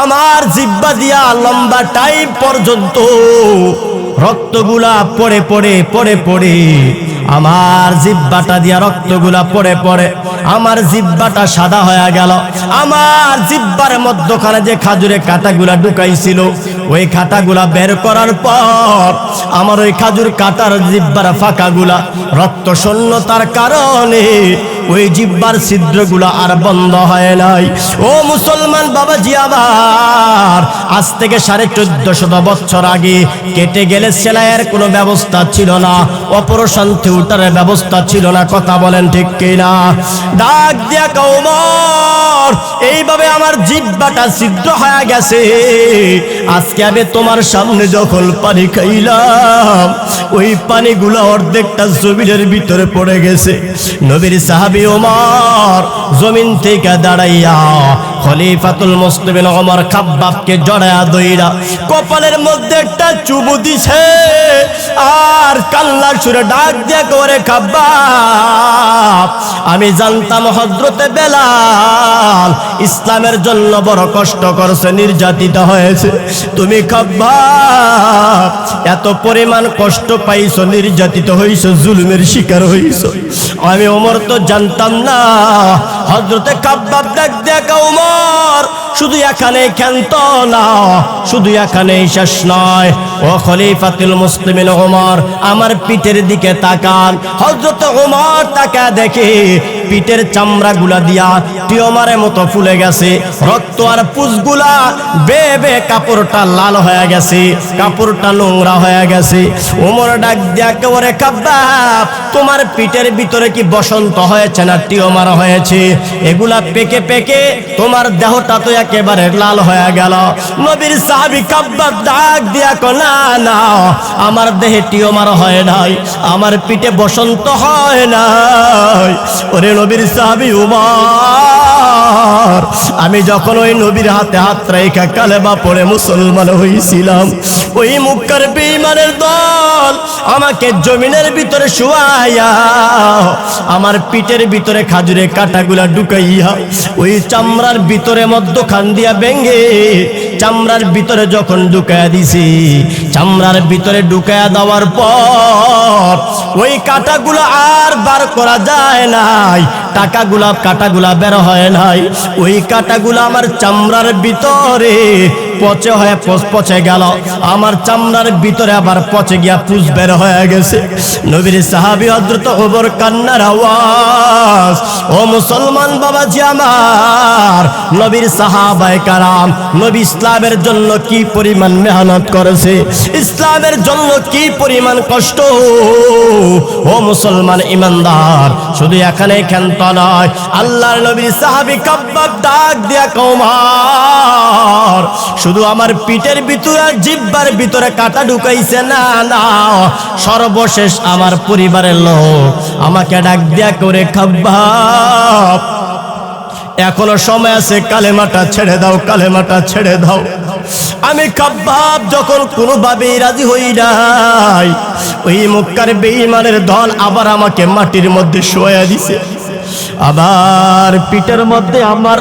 আমার জিহ্বা দিয়া লম্বা টাইম পর্যন্ত রক্তগুলা পড়ে পড়ে পড়ে পড়ে আমার জিহ্বাটা দিয়া রক্তগুলা পড়ে পড়ে আমার জিহ্বাটা সাদা হয়ে গেল। আমার জিহ্বার মধ্যখানে যে খাজুরে কাঁটাগুলা ঢুকাইছিল, ওই কাঁটাগুলা বের করার পর আমার ওই খাজুর কাঁটার জিহ্বার ফাঁকাগুলা রক্ত শূন্যতার কারণে ওই জিহ্বার ছিদ্রগুলা আর বন্ধ হয় নাই। ও মুসলমান বাবাজি, আবার আজ থেকে 1450 বছর আগে কেটে গেলে সেলাইয়ের কোনো ব্যবস্থা ছিল না, অপারেশন থিয়েটারের ব্যবস্থা ছিল না। কথা বলেন ঠিক কিনা? ডাক দিয়া কওমর, এইভাবে আমার জিহ্বাটা ছিদ্র হয়ে গেছে। আজকে আমি তোমার সামনে যখন পানি খাইলাম, ওই পানিগুলো অর্ধেকটা জমিনের ভিতরে পড়ে গেছে। নবীর সাহাবী ওমর জমিন থেকে দাঁড়াইয়া খলিফাতুল মুসলিমিন ওমর খাব্বাবকে জড়ায়া দইরা কপালের মধ্যে একটা চুমু দিছে আর কাল্লা সুরে ডাক দিয়া করে, খাব্বাব আমি জানতাম হযরতে বেলাল ইসলামের জন্য বড় কষ্ট করছে, নির্যাতিত হয়েছে। তুমি খাব্বাব এত পরিমাণ কষ্ট পাইছো, নির্যাতিত হইছো, জুলুমের শিকার হইছো, আমি ওমর তো জানতাম না। হযরতে খাব্বাব ডাক দিয়া কয়, ওমর শুধু এখানে ক্ষান্ত না, শুধু এখানেই শেষ নয়, ও খলিফাতুল মুসলিমিন ওমর আমার পিঠের দিকে তাকান। হযরত ওমর তাকা দেখে পিঠের চামড়াগুলা দিয়া টিউমারের মতো ফুলে গেছে, রক্ত আর পুষগুলা বেয়ে বেয়ে কাপড়টা লাল হয়ে গেছে, কাপড়টা নোংরা হয়ে গেছে। ওমর ডাক দিয়া কয়, ওরে খাব্বাব তোমার পিঠের ভিতরে কি বসন্ত হয়েছে না টিউমার হয়েছে? এগুলা পেকে পেকে তোমার দেহটা তো একেবারে লাল হয়ে গেল। নবীর সাহাবী খাব্বাব ডাক দিয়া কয়, না না আমার দেহে টিউমার হয় নাই, আমার পিঠে বসন্ত হয় নাই। ওরে নবীর সাহাবী ওমর, আমি যখন ওই নবীর হাতে হাত রেখে কালেমা পড়ে মুসলমান হইছিলাম, ওই মক্কার বেঈমানের দল আমাকে জমিনের ভিতরে শুয়াইয়া আমার পিঠের ভিতরে খাজুরে কাঁটাগুলা ঢুকাইয়া ওই চামড়ার ভিতরে মধ্যখান দিয়া ভেঙ্গে চামড়ার ভিতরে যখন ঢুকাইয়া দিছি, চামড়ার ভিতরে ঢুকাইয়া দেওয়ার পর ওই কাঁটাগুলো আর বার করা যায় নাই, কাঁটাগুলা বের হয় নাই। ওই কাঁটাগুলো আমার চামড়ার ভিতরে পচে হয়ে পচে গেল, আমার চামড়ার ভিতরে আবার পচে গিয়া পুষ বের হয়ে গেছে। নবীর সাহাবী হযরত ওমর কান্নার আওয়াজ। ও মুসলমান বাবাজি আমার, নবীর সাহাবায়ে কারাম নবী ইসলামের জন্য কি পরিমাণ মেহনত করেছে, ইসলামের জন্য কি পরিমাণ কষ্ট। ও মুসলমান ইমানদার, শুধু এখানে ক্ষান্ত নয়, আল্লাহর নবীর সাহাবী কাব্বাব ডাক দিয়া কওমার, শুধু আমার পিঠের ভিতরে জিহ্বার ভিতরে কাটা ঢুকাইছে না, না, সর্বশেষ আমার পরিবারের লোক আমাকে ডাক দিয়া করে, কাব্বাব এখনো সময় আছে, কালেমাটা ছেড়ে দাও, কালেমাটা ছেড়ে দাও। আমি কাব্বাব যখন কোনোভাবেই রাজি হই নাই, ওই মক্কার বেঈমানের দল আবার আমাকে মাটির মধ্যে শোয়া দিছে, আবার পিঠের মধ্যে আমার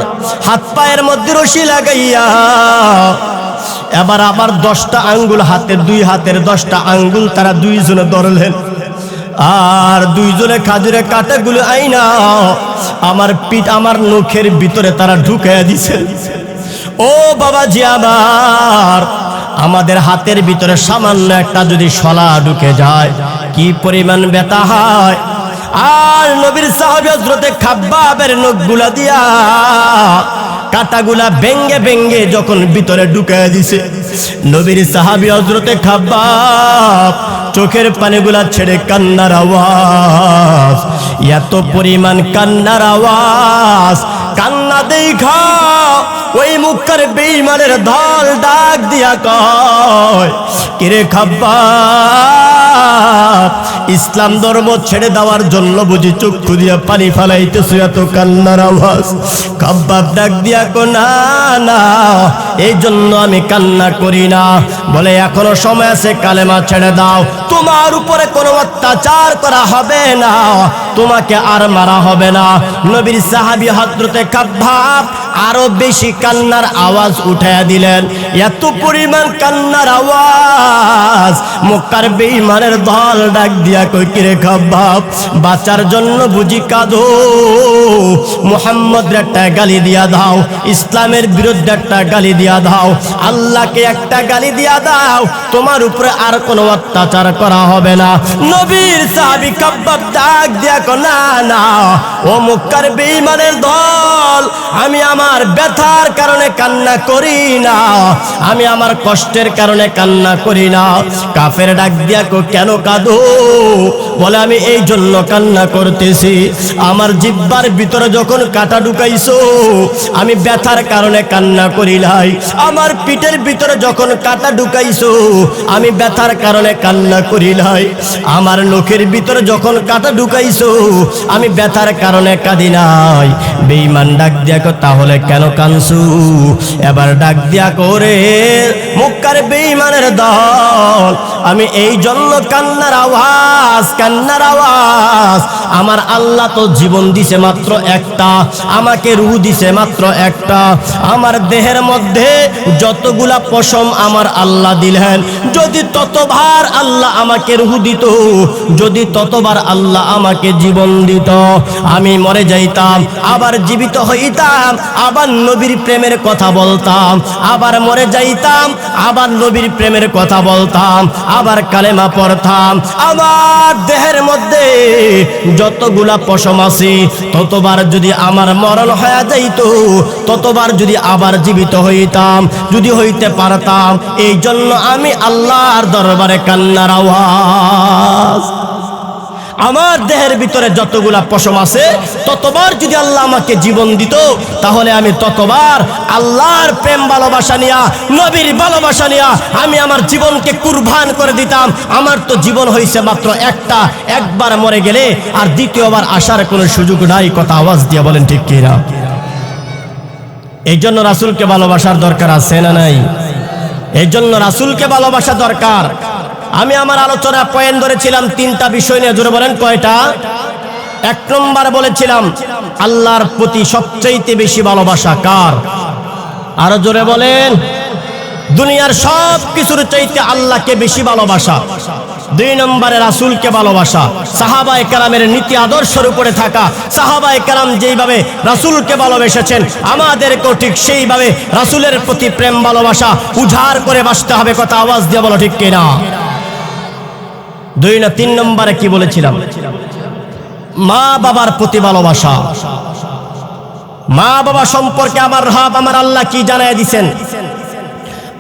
হাত পায়ের মধ্যে রশি লাগাইয়া এবার আমার 10টা আঙ্গুল, হাতের 2 হাতের 10টা আঙ্গুল তারা দুইজনে ধরলেন, আর দুইজনে খাজুরে কাটাগুলো আইনা আমার পিঠ, আমার নখের ভিতরে তারা ঢুকাইয়া দিছে। ও বাবাজি আমার, আমাদের হাতের ভিতরে সামান্য একটা যদি শলা ঢুকে যায় কি পরিমাণ ব্যথা হয়। আর নবীর সাহাবী হযরত খাব্বাবের নখগুলা দিয়া কাটাগুলা ভেঙ্গে ভেঙ্গে যখন ভিতরে ঢুকাইয়া দিছে, নবীর সাহাবী হযরত খাব্বাব চোখের পানিগুলা ছেড়ে কান্নার আওয়াজ, এত পরিমাণ কান্নার আওয়াজ, কান্না দেখা ওই মক্কার বেঈমানের দল ডাক দিয়া কয়, কিরে খাব্বাব, ইসলাম ধর্ম ছেড়ে দেওয়ার জন্য বুঝি চক্ষু দিয়া পানি ফালাইতেছ, এত কান্নার আওয়াজ। খাব্বাব ডাক দিয়া কো, না না, এই জন্য আমি কান্না করি না, বলে এখনো সময় আছে, কালেমা ছেড়ে দাও, তোমার উপরে কোনো অত্যাচার করা হবে না, তোমাকে আর মারা হবে না। নবীর সাহাবী হযরতে খাব্বাব আরো বেশি কান্নার আওয়াজ উঠাইয়া দিলেন, এত পরিমাণ কান্নার আওয়াজ, মক্কার বেঈমানের দল ডাক দিয়া কই, কিরে খাব্বাব, বাঁচার জন্য বুঝি কাঁদো, মুহাম্মদের একটা গালি দিয়া দাও, ইসলামের বিরুদ্ধে একটা গালি দিয়া দাও, আল্লাহকে একটা গালি দিয়া দাও, তোমার উপরে আর কোনো অত্যাচার করা হবে না। নবীর সাহাবী খাব্বাব ডাক দিয়া কো, না না, ও মক্কার বেঈমানের দল, আমি আমার ব্যথার কারণে কান্না করি না, আমি আমার কষ্টের কারণে কান্না করি না। কাফের ডাক দিয়া কো, কেন কাঁদো? বলে আমি এই জন্য কান্না করতেছি, আমার জিহ্বার ভিতরে যখন কাটা ঢুকাইছো আমি ব্যথার কারণে কান্না করি নাই, আমার পিঠের ভিতরে যখন কাটা ঢুকাইছো আমি ব্যথার কারণে কান্না করি নাই, আমার নখের ভিতরে যখন কাটা ঢুকাইছো আমি ব্যথার কারণে কাঁদি নাই। বেঈমান ডাক দিয়া কো, তাহলে কেন কাঁদছো? এবার ডাক দিয়া করে, মক্কার বেঈমানের দল, আমি এই জন্য কান্নার আওয়াজ, কান্নার আওয়াজ, আমার আল্লাহ তো জীবন দিছে মাত্র একটা, আমাকে রূহ দিছে মাত্র একটা, আমার দেহের মধ্যে যতগুলা পশম আমার আল্লাহ দিলেন, যদি ততবার আল্লাহ আমাকে রূহ দিত, যদি ততবার আল্লাহ আমাকে জীবন দিত, আমি মরে যাইতাম, আবার জীবিত হইতাম, আবার নবীর প্রেমের কথা বলতাম, আবার মরে যাইতাম, আবার নবীর প্রেমের কথা বলতাম, আবার কালেমা পড়তাম, আমার দেহের মধ্যে যতগুলা পশম আছে ততবার যদি আমার মরণ হয়ে যাইত, ততবার যদি আবার জীবিত হইতাম, যদি হইতে পারতাম, এই জন্য আমি আল্লাহর দরবারে কান্নার আওয়াজ। আমার দেহের ভিতরে যতগুলা পশম আছে ততবার যদি আল্লাহ আমাকে জীবন দিত, তাহলে আমি ততবার আল্লাহর প্রেম ভালোবাসা নিয়া, নবীর ভালোবাসা নিয়া আমি আমার জীবনকে কুরবান করে দিতাম। আমার তো জীবন হয়েছে মাত্র একটা, একবার মরে গেলে আর দ্বিতীয়বার আসার কোনো সুযোগ নাই। কথা আওয়াজ দিয়ে বলেন ঠিক কিনা? এই জন্য রাসূলকে ভালোবাসার দরকার আছে না নাই? এই জন্য রাসূলকে ভালোবাসা দরকার। আমি আমার আলোচনা পয়েন্ট ধরেছিলাম 3টা বিষয় নিয়ে, জোরে বলেন কয়টা? 1 নম্বর বলেছিলাম আল্লাহর প্রতি সবচেয়ে বেশি ভালোবাসা কার? আরো জোরে বলেন। দুনিয়ার সব কিছুর চাইতে আল্লাহকে বেশি ভালোবাসা। দুই নম্বরে রাসূলকে ভালোবাসা, সাহাবায়ে কেরামের নীতি আদর্শের উপরে থাকা। সাহাবায়ে কেরাম যেইভাবে রাসূলকে ভালোবেসেছেন, আমাদেরকেও ঠিক সেইভাবে রাসূলের প্রতি প্রেম ভালোবাসা উজাড় করে বাসতে হবে। কথা আওয়াজ দিয়ে বলো ঠিক কিনা? তিন নম্বরে কি বলেছিলাম? মা বাবার প্রতি ভালোবাসা। মা বাবা সম্পর্কে আমার রব আমার আল্লাহ কি জানায় দিয়েছেন?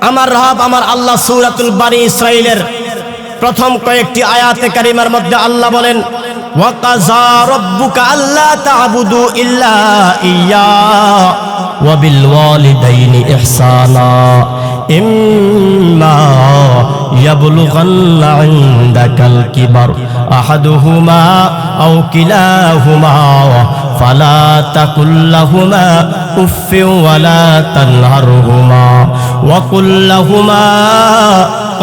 আমার রব আমার আল্লাহ সূরাতুল বানি ইসরাঈলের প্রথম কয়েকটি আয়াতে কারিমার মধ্যে আল্লাহ বলেন, ওয়া কাযা রাব্বুকা আল্লা তা'বুদু ইল্লা ইয়্যা ওয়া বিল ওয়ালিদাইনি ইহসানা ইম্মা ইয়াবলুগান্না ইনদাকাল কিবার আহাদুহুমা আও কিলাহুমা ফালা তাকুল লাহুমা উফফিন ওয়ালা তানহারহুমা ওয়া কুল লাহুমা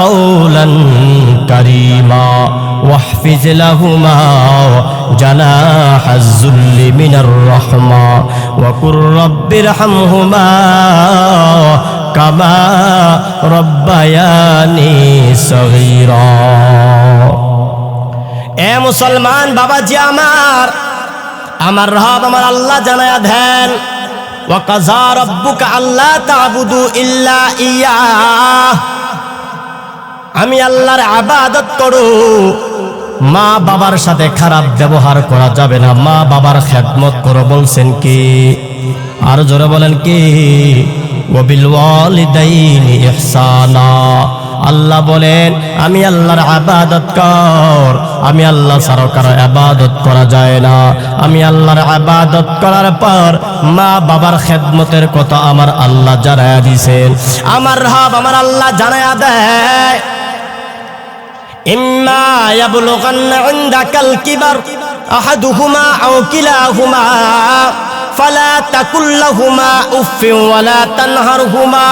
قولا كريما واحفظ لهما جناح الذل من الرحمة وقل رب ارحمهما كما ربياني صغيرا। এ মুসলমান বাবাজি আমার রব আমার আল্লাহ জানায়া দেন, ওয়া কাযা রাব্বুকা আল্লা তা'বুদু ইল্লা ইয়্যাহ, আমি আল্লাহর ইবাদত করো। মা বাবার সাথে খারাপ ব্যবহার করা যাবে না, মা বাবার খেদমত করো। বলছেন কি? আর জোরে বলেন কি? ওয়া বিল ওয়ালিদাইনি ইহসানা। আল্লাহ বলেন আমি আল্লাহর ইবাদত কর, আমি আল্লাহ ছাড়া কারো ইবাদত করা যায় না। আমি আল্লাহর ইবাদত করার পর মা বাবার খেদমতের কথা আমার আল্লাহ জানায়া দিয়েছেন। আমার রব আমার আল্লাহ জানায়া দেয়, ইম্মা ইয়াবলুগান্না ইনদাকাল কিবার আহাদুহুমা আও কিলাহুমা ফালা তাকুল লাহুমা উফফিন ওয়ালা তানহারহুমা।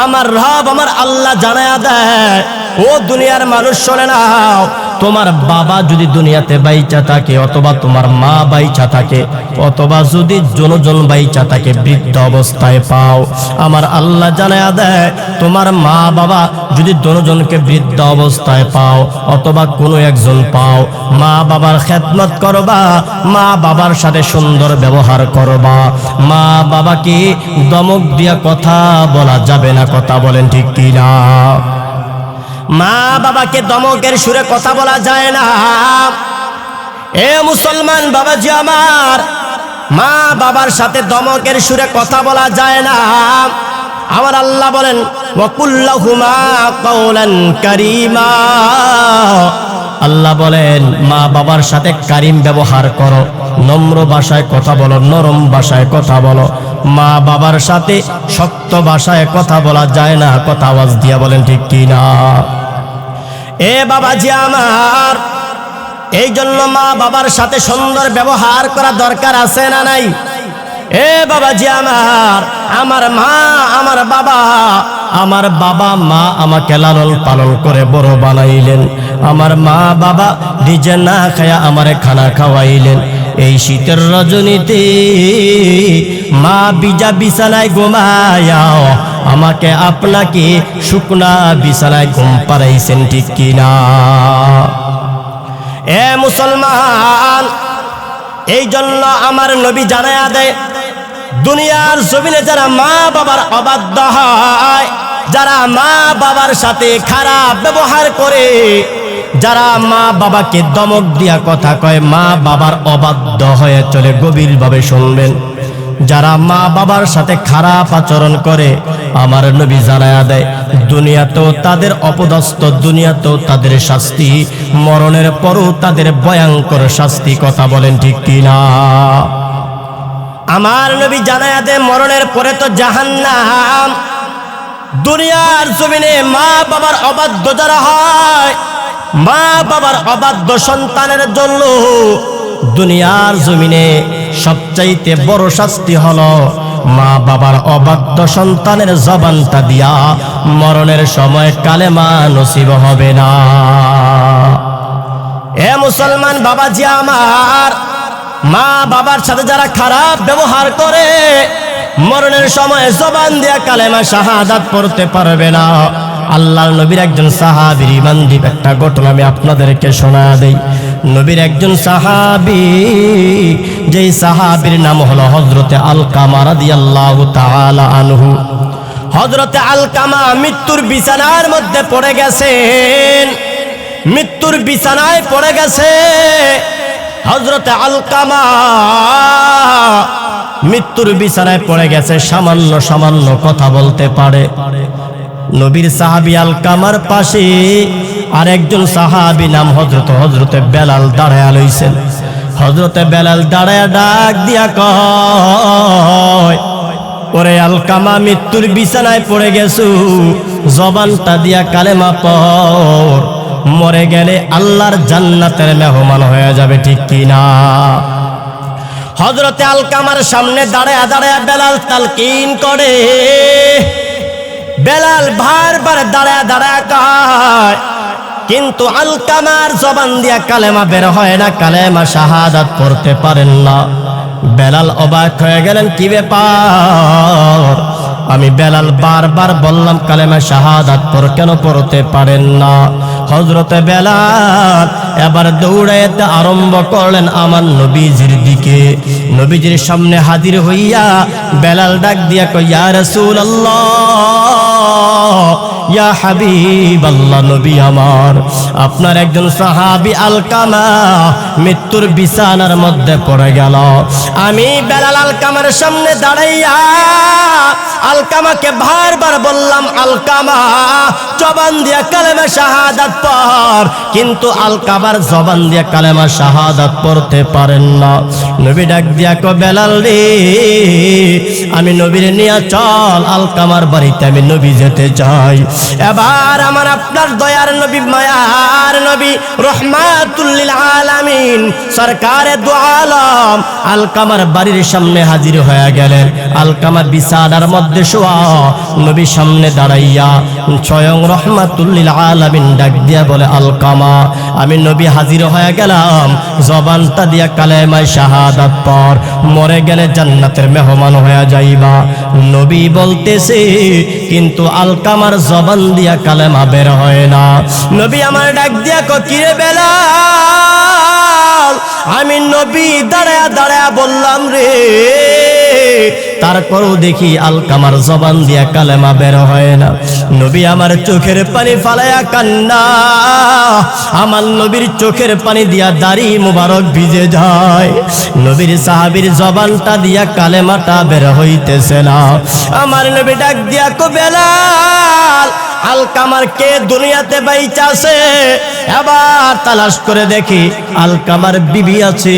আমার রব আমার আল্লাহ জানায়া দেয়, ও দুনিয়ার মানুষ শোনে নাও, তোমার বাবা যদি দুনিয়াতে বাইচা থাকে অথবা তোমার মা বাইচা থাকে অথবা যদি জনজন বাইচা থাকে বৃদ্ধ অবস্থায় পাও, আমার আল্লাহ জানায়া দেয় তোমার মা বাবা যদি দুজনকে বৃদ্ধ অবস্থায় পাও অথবা কোনো একজন পাও, মা বাবার খেদমত করবা, মা বাবার সাথে সুন্দর ব্যবহার করবা। মা বাবাকে দমক দিয়া কথা বলা যাবে না। কথা বলেন ঠিক কিনা? মা বাবাকে দমকের সুরে কথা বলা যায় না। এ মুসলমান বাবাজি আমার, মা বাবার সাথে দমকের সুরে কথা বলা যায় না। আমার আল্লাহ বলেন, ওয়া কুল লাহুমা কাওলান কারীমা। আল্লাহ বলেন মা বাবার সাথে কারিম ব্যবহার করো, নম্র ভাষায় কথা বলো, নরম ভাষায় কথা বলো। মা বাবার সাথে শক্ত ভাষায় কথা বলা যায় না। কথা আওয়াজ দিয়া বলেন ঠিক কিনা? এ বাবাজি আমার, এই জন্য মা বাবার সাথে সুন্দর ব্যবহার করা দরকার আছে না নাই? এ বাবাজি আমার মা আমার বাবা মা আমাকে লালন পালন করে বড় বানাইলেন। আমার মা বাবা নিজে না খায়া আমারে খানা খাওয়াইলেন। এই শীতের রজনীতে মা বিজা বিছানায় ঘুমায়া আমাকে আপনাকে শুকনা বিছানায় ঘুম পাড়াইছেন, ঠিক কিনা? এ মুসলমান, এই জন্য আমার নবী জানায়া দেয়, দুনিয়ার জমিনে যারা মা বাবার অবাধ্য হয়, যারা মা বাবার সাথে খারাপ ব্যবহার করে, যারা মা বাবাকে দমক দিয়া কথা কয়, মা বাবার অবাধ্য হয়ে চলে, গভীরভাবে শুনবেন। যারা মা বাবার সাথে খারাপ আচরণ করে, আমার নবী জানায়া দেয় দুনিয়াতেও তাদের অপদস্থ, দুনিয়াতেও তাদের শাস্তি, মরণের পরও তাদের ভয়ঙ্কর শাস্তি। কথা বলেন ঠিক কিনা? আমার নবী জানায়া দেয় মরণের পরে তো জাহান্নাম। দুনিয়ার জমিনে মা বাবার অবাধ্য যারা হয়, মা বাবার অবাধ্য সন্তানের জন্য দুনিয়ার জমিনে সবচাইতে বড় শাস্তি হলো মা বাবার অবাধ্য সন্তানের জবানটা দিয়া মরণের সময় কালেমা নসিব হবে না। এ মুসলমান বাবাজি আমার, মা বাবার সাথে যারা খারাপ ব্যবহার করে, মরণের সময় জবান দিয়া কালেমা শাহাদাত পড়তে পারবে না। আল্লাহর নবীর একজন সাহাবীর ঈমান দ্বীপ একটা ঘটনা আমি আপনাদেরকে শোনায়া দেই। নবীর একজন সাহাবী, যেই সাহাবীর নাম হলো হযরতে আলকামা রাদিয়াল্লাহু তাআলা আনহু। হযরতে আলকামা মৃত্যুর বিছানার মধ্যে পড়ে গেছেন, মৃত্যুর বিছানায় পড়ে গেছে। হযরতে আলকামা মৃত্যুর বিছানায় পড়ে গেছে, সামান্য সামান্য কথা বলতে পারে। নবীর সাহাবী আলকামার পাশে আরেকজন সাহাবী নাম হযরতে বেলাল দাঁড়ায়া লইছেন। হযরতে বেলাল দাঁড়ায়া ডাক দিয়া কয়, ওরে আলকামা, মৃত্যুর বিছানায় পড়ে গেছু, জবানটা দিয়া কালেমা পড়, মরে গেলে আল্লাহর জান্নাতের মেহমান হয়ে যাবে, ঠিক কিনা? হযরতে আলকামার সামনে দাঁড়ায়া দাঁড়ায়া বেলাল তালকিন করে। বেলাল বারবার দাঁড়ায়া দাঁড়ায়া কয়, কিন্তু আলকামার জবান দিয়া কালেমা বের হয় না, কালেমা শাহাদাত পড়তে পারেন না। বেলাল অবাক হয়ে গেলেন, কি ব্যাপার? আমি বেলাল বারবার বললাম কালেমা শাহাদাত পড়, কেন পড়তে পারেন না? হযরতে বেলাল এবার দৌড়াইতে আরম্ভ করলেন আমার নবীজির দিকে। নবীজির সামনে হাজির হইয়া বেলাল ডাক দিয়া কয়, ইয়া রাসূলুল্লাহ, ইয়া হাবিবাল্লাহ, নবী আমার, আপনার একজন সাহাবী আলকামা মৃত্যুর বিছানার মধ্যে পড়ে গেল। আমি বেলাল আলকামার সামনে দাঁড়াইয়া আলকামাকে বারবার বললাম, আলকামা জবান দিয়া কালেমা শাহাদাত পড়, কিন্তু আলকামার জবান দিয়া কালেমা শাহাদাত পড়তে পারেন না। নবী ডাক দিয়া কয়, বেলাল রে, আমি নবীর নিয়া চল, আলকামার বাড়িতে আমি নবী যেতে চাই। এবার আমার আপনার দয়ার নবী, মায়ার নবী, রহমাতুল লিল আলামিন, সরকারে দু আলম আলকামার বাড়ির সামনে হাজির হয়ে গেলেন। আলকামা বিছানার মধ্যে শোয়া, নবী সামনে দাঁড়াইয়া স্বয়ং রহমাতুল লিল আলামিন ডাক দিয়া বলে, আলকামা, আমি নবী হাজির হয়ে গেলাম, জবানটা দিয়া কালেমা শাহাদাত পড়, মরে গেলে জান্নাতের মেহমান হয়ে যাইবা। নবী বলতেছে, কিন্তু আলকামার জবান দিয়া কালেমা বের হয় না। নবী আমার ডাক দিয়া কয়, কি রে বেলাল, আমি নবী দাঁড়ায়া দাঁড়ায়া বললাম রে, তারপরও দেখি আলকামার জবান দিয়া কালেমা বের হয় না। নবী আমার চোখের পানি ফালায়া কান্না, আমার নবীর চোখের পানি দিয়া দাড়ি মুবারক ভিজে যায়। নবীর সাহাবীর জবানটা দিয়া কালেমাটা বের হইতেছে না। আমার নবী ডাক দিয়া কয়, বেলাল, আলকামার কে দুনিয়াতে বাইচা আছে? এবার তালাশ করে দেখি আলকামার বিবি আছে।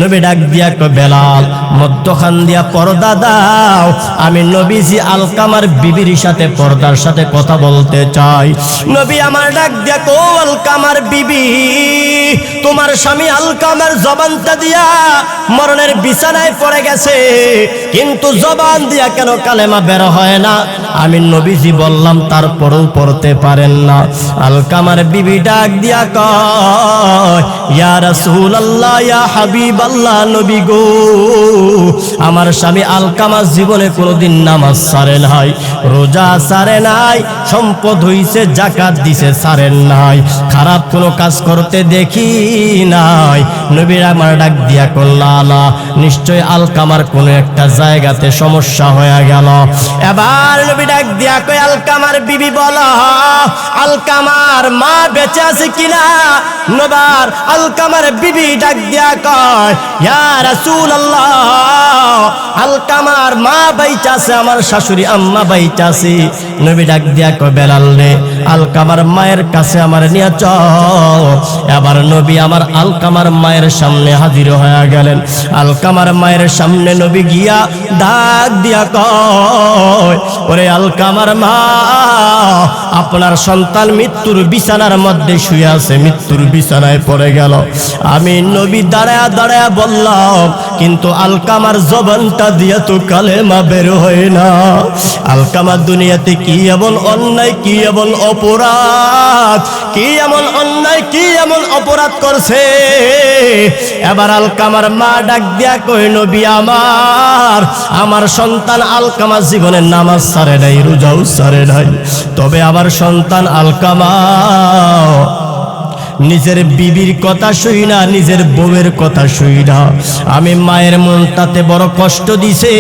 নবী ডাক দিয়া কয়, বেলাল, মধ্যখান দিয়া পর্দা দাও, আমি নবীজি আলকামার বিবির সাথে পর্দার সাথে কথা বলতে চাই। নবী আমার ডাক দিয়া কয়, আলকামার বিবি, তোমার স্বামী আলকামার জবানটা দিয়া মরণের বিছানায় পড়ে গেছে, কিন্তু জবান দিয়া কেন কালেমা বের হয় না? আমি নবীজি বললাম, তারপরেও পড়তে পারেন না। আলকামার বিবি ডাক দিয়া কয়, ইয়া রাসূলুল্লাহ, ইয়া হাবিবাল্লাহ, নবী গো, আমার স্বামী আলকামা জীবনে কোনোদিন নামাজ ছাড়ে নাই, রোজা ছাড়ে নাই, সম্পদ হইছে যাকাত দিছে ছাড়েন নাই, খারাপ কোনো কাজ করতে দেখি নাই। নবী আমার ডাক দিয়া কল্লা, নিশ্চয় আলকামার কোনো একটা জায়গাতে সমস্যা হয়ে গেল। এবার নবী ডাক দিয়া কয়, আলকামার বিবি বলো, আলকামার মা বেঁচে আছে কিনা? নবার আলকামার বিবি ডাক দিয়া কয়, ইয়া রাসূলুল্লাহ, আলকামার মা বাইচা আছে, আমার শাশুড়ি আম্মা বাইচা আছে। নবী ডাক দিয়া কয়, বেলাল রে, আলকামার মায়ের কাছে আমার নিয়ে চল। এবার নবী আমার আলকামার মায়ের সামনে হাজির হয়ে গেলেন। আলকামার মায়ের সামনে নবী গিয়া ডাক দিয়া কয়, ওরে আলকামার মা, আপনার সন্তান মৃত্যুর বিছানার মধ্যে শুয়ে শুয়ে আছে, মৃত্যুর বিছানায় পড়ে গেল। আমি নবী দাঁড়ায়া দাঁড়ায়া বললাম, কিন্তু আলকামার জবানটা দিয়া তো কালেমা বের হয় না। আলকামা দুনিয়াতে কি এমন অন্যায়, কি এমন অপরাধ, কি এমন অন্যায়, কি এমন অপরাধ করছে? এবার আলকামার মা ডাক দিয়া কই, নবী আমার সন্তান আলকামা জীবনের নামাজ ছাড়ে নাই, রোজাও ছাড়ে নাই, তবে আবার সন্তান আলকামা নিজের বিবির কথা শুই না, নিজের বউয়ের কথা শুই না। আমি মায়ের মনটাতে বড় কষ্ট দিছে,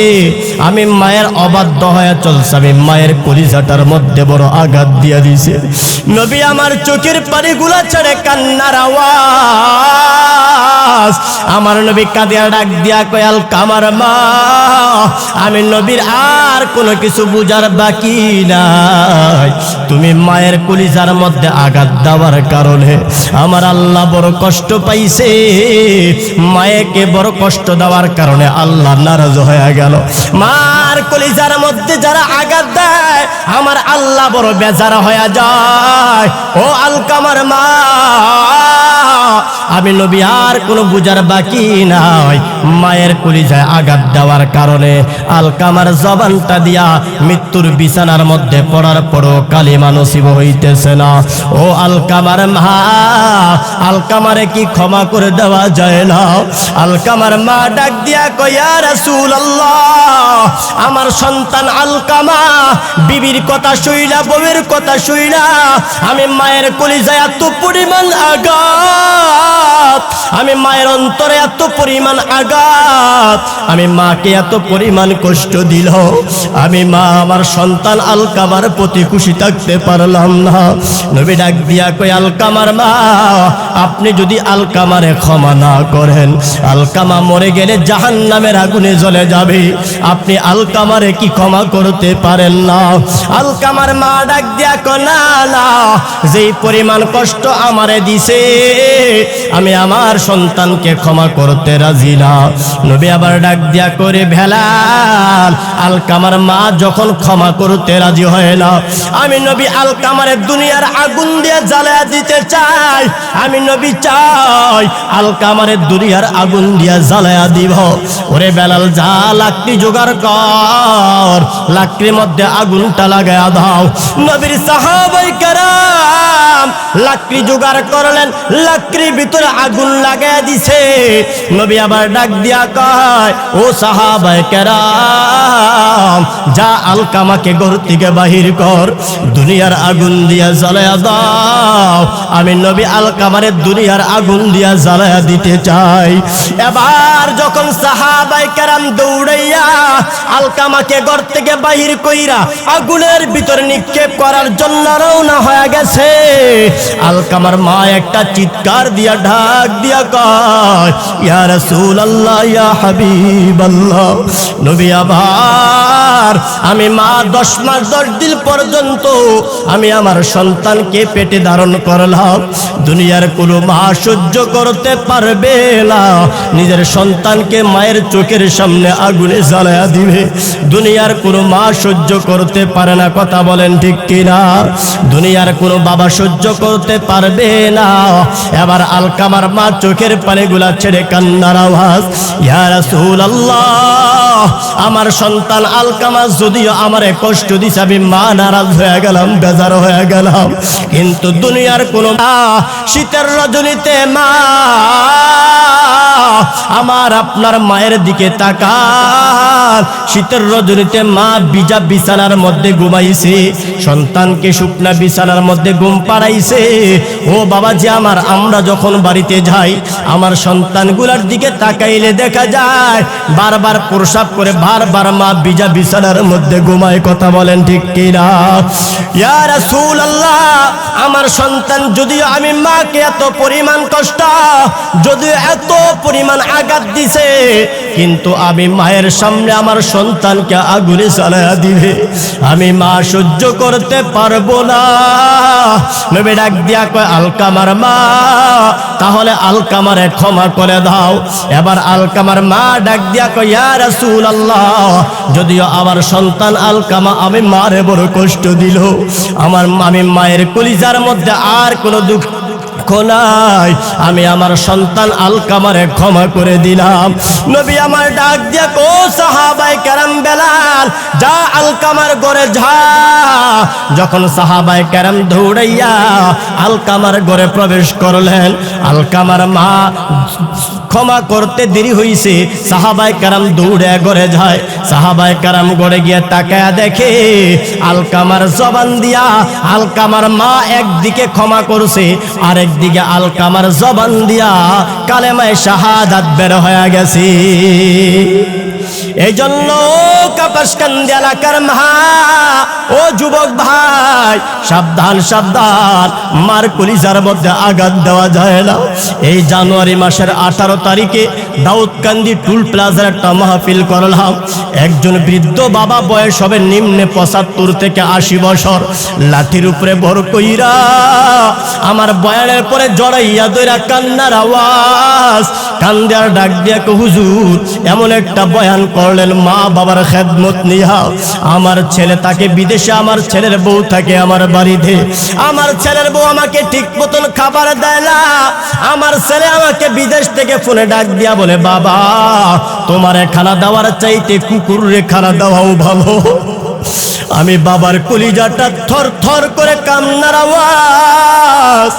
আমি মায়ের অবাধ্য হয়ে চলছে, আমি মায়ের কলিজাটার মধ্যে বড় আঘাত দিয়া দিছে। নবী আমার চোখের পানিগুলা ছেড়ে কান্নার আওয়াজ। আমার নবী কাঁদিয়া ডাক দিয়া কয়, আলকামার মা, আমি নবীর আর কোনো কিছু বুঝার বাকি নাই। তুমি মায়ের কলিজার মধ্যে আঘাত দেওয়ার কারণে আমার আল্লাহ বড় কষ্ট পাইছে। মায়েকে বড় কষ্ট দেওয়ার কারণে আল্লাহ নারাজ হয়ে গেল। মার কলিজার মধ্যে যারা আঘাত দেয় আমার আল্লাহ বড় বেজার হয়ে যায়। ও আলকামার মা, আমি নবী আর কোনো বুঝার বাকি নাই। মায়ের কলিজায় আঘাত দেওয়ার কারণে আলকামার জবানটা দিয়া মৃত্যুর বিছানার মধ্যে পড়ার পরও কালিমা নসিব হইতেছে না। ও আলকামার মা, আলকামারে কি ক্ষমা করে দেওয়া যায় না? আলকামার মা ডাক দিয়া কয়, ইয়া রাসূলুল্লাহ, আমার সন্তান আলকামা বিবির কথা শুইলা, বউয়ের কথা শুইলা, আমি মায়ের কলিজায় এত পরিমাণ আঘাত, আমি মায়ের অন্তরে এত পরিমাণ আঘাত, আমি মাকে এত পরিমাণ কষ্ট দিল, আমি মা আমার সন্তান আলকামার প্রতি খুশি থাকতে পারলাম না। নবী ডাক দিয়া কই, আলকামার মা, আপনি যদি আলকামারে ক্ষমা না করেন, আলকামা মরে গেলে জাহান্নামের আগুনে জ্বলে যাবে। আপনি আলকামারে কি ক্ষমা করতে পারেন না? আলকামার মা ডাক দিয়া কয়, না না, যেই পরিমাণ কষ্ট আমারে দিছে আমি আমার সন্তানকে ক্ষমা করতে রাজি না। নবী আবার ডাক দিয়া করে, বেলাল, আলকামার মা যখন ক্ষমা করতে রাজি হয় না, আমি নবী আলকামারে দুনিয়ার আগুন দিয়ে জ্বালায়া দিতে চাই। আমি নবী চাই আলকামারে দুনিয়ার আগুন দিয়া জ্বালায়া দিব। ওরে বেলাল, যা লাকড়ি জোগাড় কর, লাকড়ির মধ্যে আগুনটা লাগায়া দাও। নবীর সাহাবায়ে কেরাম লাকড়ি জোগাড় করলেন, লাকড়ির ভিতরে আগুন লাগায়া দিছে। নবী আবার ডাক দিয়া কয়, ও সাহাবায়ে কেরাম, যা আলকামাকে ঘর থেকে বাহির কর, দুনিয়ার আগুন দিয়া জ্বালায়া দাও। আমি নবী আলকামারে দুনিয়ার আগুন দিয়া জ্বালায়া দিতে চাই। এবার যখন সাহাবায়ে কেরাম দৌড়াইয়া আলকামাকে ঘর থেকে বাহির কইরা আগুনের ভিতরে নিক্ষেপ করার জন্য রওনা হয়ে গেছে, আলকামার মা একটা চিৎকার দিয়া ঢাক দিয়া কয়, ইয়া রাসূলুল্লাহ, ইয়া হাবিবাল্লাহ। নবী আবার, আমি মা 10 মাস 10 দিন পর্যন্ত আমি আমার সন্তানকে পেটে ধারণ করলাম। দুনিয়ার কোনো মা সহ্য করতে পারবে না নিজের সন্তানকে মায়ের চোখের সামনে আগুনে জ্বালায়া দিবে। দুনিয়ার কোনো মা সহ্য করতে পারে না, কথা বলেন ঠিক কিনা? দুনিয়ার কোনো বাবা সহ্য করতে পারবে না। এবার আলকামার মা চোখের পানিগুলা ছেড়ে কান্নার আওয়াজ, ইয়া রাসূলুল্লাহ, আমার সন্তান আলকামা যদিও আমারে কষ্ট দিছে, আমি মা নারাজ হয়ে গেলাম, বেজার হয়ে গেলাম, কিন্তু দুনিয়ার কোনো শীতের রজনীতে মা আমার আপনার মায়ের দিকে তাকান। শীতের রজনীতে মা ভিজা বিছানার মধ্যে ঘুমাইছে, সন্তানকে শুকনা বিছানার মধ্যে ঘুম পাড়াইছে। ও বাবাজি আমার, আমরা যখন বাড়িতে যাই আমার সন্তানগুলার দিকে তাকাইলে দেখা যায় বারবার প্রসাব করে, বারবার মা ভিজা বিছানার মধ্যে ঘুমায়, কথা বলেন ঠিক কিনা? ইয়া রাসূলুল্লাহ, আমার সন্তান যদিও আমি মাকে এত পরিমাণ কষ্ট, যদিও এত পরিমাণ আঘাত দিছে, কিন্তু আমি মায়ের সামনে আমার সন্তানকে আগুনে জ্বালায়া দিবে, আমি মা সহ্য করতে পারবো না। নবী ডাক দিয়া কয়, আলকামার মা, তাহলে আলকামারে ক্ষমা করে দাও। এবার আলকামার মা ডাক দিয়া কয়, ইয়া রাসূলুল্লাহ, যদিও আমার সন্তান আলকামা আমি মারে বড় কষ্ট দিল, আমি মায়ের কলিজার মধ্যে আর কোনো দুঃখ দুঃখ নাই, আমি আমার সন্তান আলকামারে ক্ষমা করে দিলাম। নবী আমার ডাক দিয়া কো সাহাবায়ে কেরাম বেলাল যা আলকামার ঘরে যা। যখন সাহাবায়ে কেরাম দৌড়াইয়া আলকামার ঘরে প্রবেশ করলেন, আলকামার মা ক্ষমা করতে দেরি হইছে, সাহাবায়ে কেরাম দৌড়ে ঘরে যায়। সাহাবায়ে কেরাম ঘরে গিয়ে তাকায়া দেখে আলকামার জবান দিয়া আলকামার মা একদিকে ক্ষমা করছে, আরেকদিকে আলকামার জবান দিয়া কালেমায়ে শাহাদাত বের হয়ে গেছে। এই জন্য কাপাসকান্দি এলাকার মা ও যুবক ভাই, সাবধান সাবধান, মার কলিজার মধ্যে আঘাত দেওয়া যায় না। এই জানুয়ারি মাসের 18 তারিখে দাউদকান্দি টুল প্লাজার একটা মাহফিল করলাম। একজন বৃদ্ধ বাবা, বয়স হবে নিম্নে 75 থেকে 80 বছর, লাঠির উপরে ভর কইরা আমার বয়ানের পরে জড়াইয়া দইরা কান্নার আওয়াজ, কান্দার ডাক দিয়া কো হুজুর এমন একটা বয়ান করলেন মা বাবার খেদমত নিয়া। আমার ছেলে তাকে বিদেশে, আমার ছেলের বউ থাকে আমার বাড়িতে, আমার ছেলের বউ আমাকে ঠিক মতন খাবার দেয় না। আমার ছেলে আমাকে বিদেশ থেকে ফোনে ডাক দিয়া বলে বাবা তোমারে খানা দেওয়ার চাইতে কুকুরে খানা দেওয়াও ভালো। আমি বাবার কলিজাটা থর থর করে কান্নার আওয়াজ,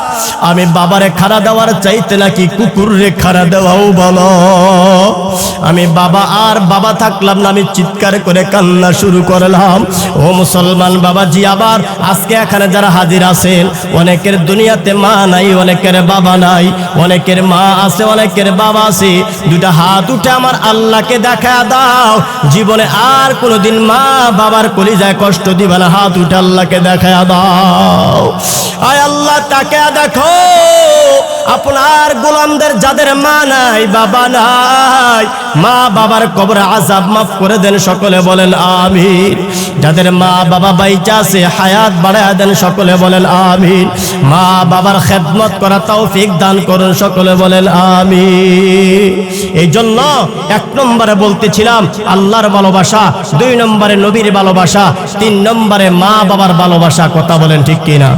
আমি বাবারে খানা দেওয়ার চাইতে নাকি কুকুরে খানা দেওয়াও ভালো। আমি বাবা আর বাবা থাকলাম না, আমি চিৎকার করে কান্না শুরু করলাম। ও মুসলমান বাবাজি, আবার আজকে এখানে যারা হাজির আছেন, অনেকের দুনিয়াতে মা নাই, অনেকের বাবা নাই, অনেকের মা আছে, অনেকের বাবা আছে। দুটা হাত উঠে আমার আল্লাহকে দেখা দাও, জীবনে আর কোনোদিন মা বাবার কলিজায় কষ্ট দিবে না। হাত উঠে আল্লাহকে দেখা দাও। আয় আল্লাহ তাকে দেখো, আপনার গোলামদের যাদের মা নাই বাবা নাই, মা বাবার কবরে আযাব মাফ করে দেন, সকলে বলেন আমিন। যাদের মা বাবা বাইচা আছে হায়াত বাড়ায়া দেন, সকলে বলেন আমিন। মা বাবার খেদমত করা তৌফিক দান করুন, সকলে বলেন আমিন। এই জন্য 1 নম্বরে বলতেছিলাম আল্লাহর ভালোবাসা, 2 নম্বরে নবীর ভালোবাসা, 3 নম্বরে মা বাবার ভালোবাসা। কথা বলেন ঠিক কিনা?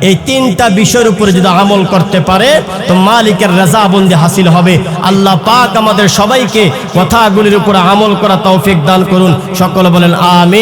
এই 3টা বিষয়ের উপরে যদি আমল করতে পারে তো মালিকের রাজাবন্দি হাসিল হবে। আল্লাহ পাক আমাদের সবাইকে কথাগুলির উপরে আমল করা তৌফিক দান করুন, সকলে বলেন আমিন।